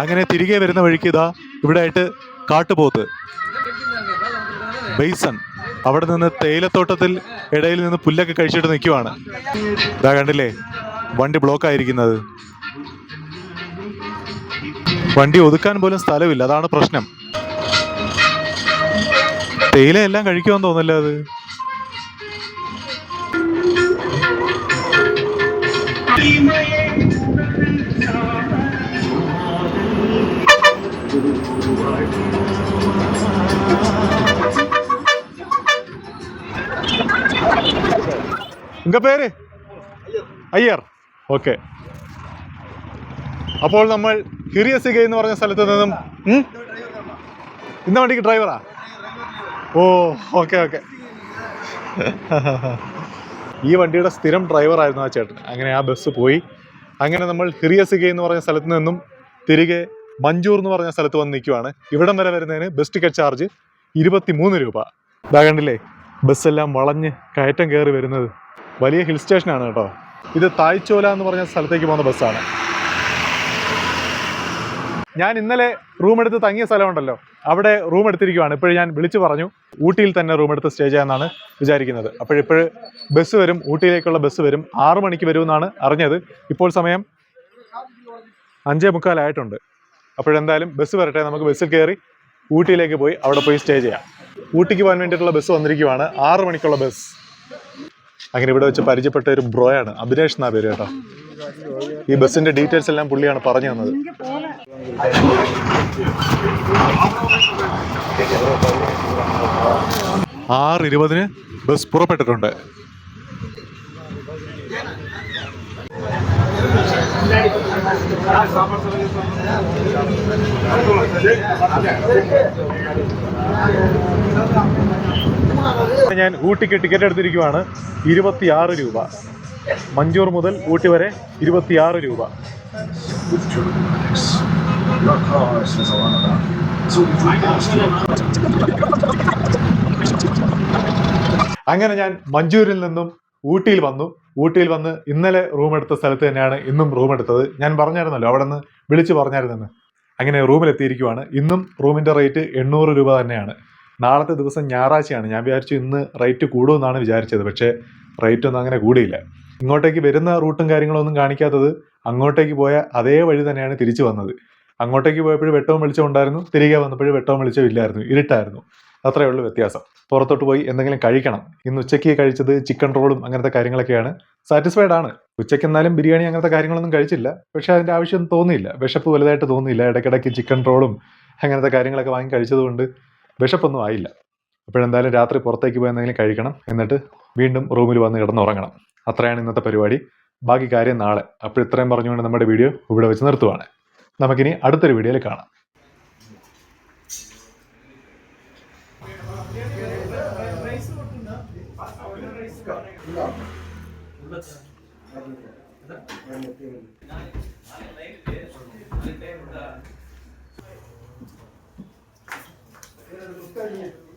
അങ്ങനെ തിരികെ വരുന്ന വഴിക്ക് ഇതാ ഇവിടെ ആയിട്ട് കാട്ടുപോത്ത്, ബൈസൺ. അവിടെ നിന്ന് തേയിലത്തോട്ടത്തിൽ ഇടയിൽ നിന്ന് പുല്ലൊക്കെ കഴിച്ചിട്ട് നിൽക്കുവാണ്. ഇതാ കണ്ടില്ലേ വണ്ടി ബ്ലോക്ക് ആയിരിക്കുന്നത്. വണ്ടി ഒതുക്കാൻ പോലും സ്ഥലമില്ല, അതാണ് പ്രശ്നം. തേയില എല്ലാം കഴിക്കുവാൻ തോന്നില്ല അത്. ഉങ്ക പേര് അയ്യർ. ഓക്കെ, അപ്പോൾ നമ്മൾ ഹിറിയ സീഗ എന്ന് പറഞ്ഞ സ്ഥലത്ത് നിന്നും ഇന്ന വണ്ടിക്ക് ഡ്രൈവറാ? ഓ ഓക്കെ ഓക്കെ. ഈ വണ്ടിയുടെ സ്ഥിരം ഡ്രൈവറായിരുന്നു ആ ചേട്ടൻ. അങ്ങനെ ആ ബസ് പോയി. അങ്ങനെ നമ്മൾ ഹിറിയ സീഗ എന്ന് പറഞ്ഞ സ്ഥലത്ത് നിന്നും തിരികെ മഞ്ചൂർ എന്ന് പറഞ്ഞ സ്ഥലത്ത് വന്ന് നിൽക്കുവാണ്. ഇവിടം വരെ വരുന്നതിന് ബസ് ടിക്കറ്റ് ചാർജ് 23 രൂപ. ഇതാ കണ്ടില്ലേ ബസ്സെല്ലാം വളഞ്ഞ് കയറ്റം കയറി വരുന്നത്. വലിയ ഹിൽ സ്റ്റേഷനാണ് കേട്ടോ. ഇത് തായ്ചോല എന്ന് പറഞ്ഞ സ്ഥലത്തേക്ക് പോകുന്ന ബസ്സാണ്. ഞാൻ ഇന്നലെ റൂം എടുത്ത് തങ്ങിയ സ്ഥലമുണ്ടല്ലോ, അവിടെ റൂം എടുത്തിരിക്കുവാണ്. ഇപ്പോഴും ഞാൻ വിളിച്ചു പറഞ്ഞു ഊട്ടിയിൽ തന്നെ റൂം എടുത്ത് സ്റ്റേ ചെയ്യാമെന്നാണ് വിചാരിക്കുന്നത്. അപ്പോഴിപ്പോൾ ബസ് വരും, ഊട്ടിയിലേക്കുള്ള ബസ് വരും. 6 മണിക്ക് വരുമെന്നാണ് അറിഞ്ഞത്. ഇപ്പോൾ സമയം 5:45 ആയിട്ടുണ്ട്. അപ്പോഴെന്തായാലും ബസ് വരട്ടെ, നമുക്ക് ബസ്സിൽ കയറി ഊട്ടിയിലേക്ക് പോയി അവിടെ പോയി സ്റ്റേ ചെയ്യാം. ഊട്ടിക്ക് പോകാൻ വേണ്ടിയിട്ടുള്ള ബസ് വന്നിരിക്കുവാണ്, 6 മണിക്കുള്ള ബസ്. അങ്ങനെ ഇവിടെ വെച്ച് പരിചയപ്പെട്ട ഒരു ബ്രോയാണ്, അഭിനേഷ് എന്നാ പേര് കേട്ടോ. ഈ ബസ്സിന്റെ ഡീറ്റെയിൽസ് എല്ലാം പുള്ളിയാണ് പറഞ്ഞു തന്നത്. 6:20 ബസ് പുറപ്പെട്ടിട്ടുണ്ട്. ഞാൻ ഊട്ടിക്ക് ടിക്കറ്റ് എടുത്തിരിക്കുവാണ്. 26 രൂപ. മഞ്ചൂർ മുതൽ ഊട്ടി വരെ 26 രൂപ. അങ്ങനെ ഞാൻ മഞ്ചൂരിൽ നിന്നും ഊട്ടിയിൽ വന്നു. ഊട്ടിയിൽ വന്ന് ഇന്നലെ റൂം എടുത്ത സ്ഥലത്ത് തന്നെയാണ് ഇന്നും റൂം എടുത്തത്. ഞാൻ പറഞ്ഞായിരുന്നല്ലോ, അവിടെ നിന്ന് വിളിച്ചു പറഞ്ഞായിരുന്നെന്ന്. അങ്ങനെ റൂമിലെത്തിയിരിക്കുവാണ്. ഇന്നും റൂമിൻ്റെ റേറ്റ് 800 രൂപ തന്നെയാണ്. നാളത്തെ ദിവസം ഞായറാഴ്ചയാണ്. ഞാൻ വിചാരിച്ചു ഇന്ന് റേറ്റ് കൂടുമെന്നാണ് വിചാരിച്ചത്. പക്ഷേ റേറ്റ് ഒന്നും അങ്ങനെ കൂടിയില്ല. ഇങ്ങോട്ടേക്ക് വരുന്ന റൂട്ടും കാര്യങ്ങളൊന്നും കാണിക്കാത്തത് അങ്ങോട്ടേക്ക് പോയ അതേ വഴി തന്നെയാണ് തിരിച്ചു വന്നത്. അങ്ങോട്ടേക്ക് പോയപ്പോഴും വെട്ടവും വെളിച്ചം ഉണ്ടായിരുന്നു, തിരികെ വന്നപ്പോഴും വെട്ടവും വെളിച്ചം ഇല്ലായിരുന്നു, ഇരുട്ടായിരുന്നു. അത്രയേ ഉള്ളൂ വ്യത്യാസം. പുറത്തോട്ട് പോയി എന്തെങ്കിലും കഴിക്കണം. ഇന്ന് ഉച്ചയ്ക്ക് കഴിച്ചത് ചിക്കൻ റോളും അങ്ങനത്തെ കാര്യങ്ങളൊക്കെയാണ്. സാറ്റിസ്ഫൈഡ് ആണ്. ഉച്ചയ്ക്ക് എന്നാലും ബിരിയാണി അങ്ങനത്തെ കാര്യങ്ങളൊന്നും കഴിച്ചില്ല. പക്ഷേ അതിൻ്റെ ആവശ്യം തോന്നിയില്ല, വിശപ്പ് വലുതായിട്ട് തോന്നിയില്ല. ഇടയ്ക്കിടയ്ക്ക് ചിക്കൻ റോളും അങ്ങനത്തെ കാര്യങ്ങളൊക്കെ വാങ്ങി കഴിച്ചതുകൊണ്ട് വിശപ്പൊന്നും ആയില്ല. അപ്പോഴെന്തായാലും രാത്രി പുറത്തേക്ക് പോയി എന്തെങ്കിലും കഴിക്കണം, എന്നിട്ട് വീണ്ടും റൂമിൽ വന്ന് കിടന്നുറങ്ങണം. അത്രയാണ് ഇന്നത്തെ പരിപാടി. ബാക്കി കാര്യം നാളെ. അപ്പോൾ ഇത്രയും പറഞ്ഞുകൊണ്ട് നമ്മുടെ വീഡിയോ ഇവിടെ വെച്ച് നിർത്തുവാണ്. നമുക്കിനി അടുത്തൊരു വീഡിയോയിൽ കാണാം. Gracias.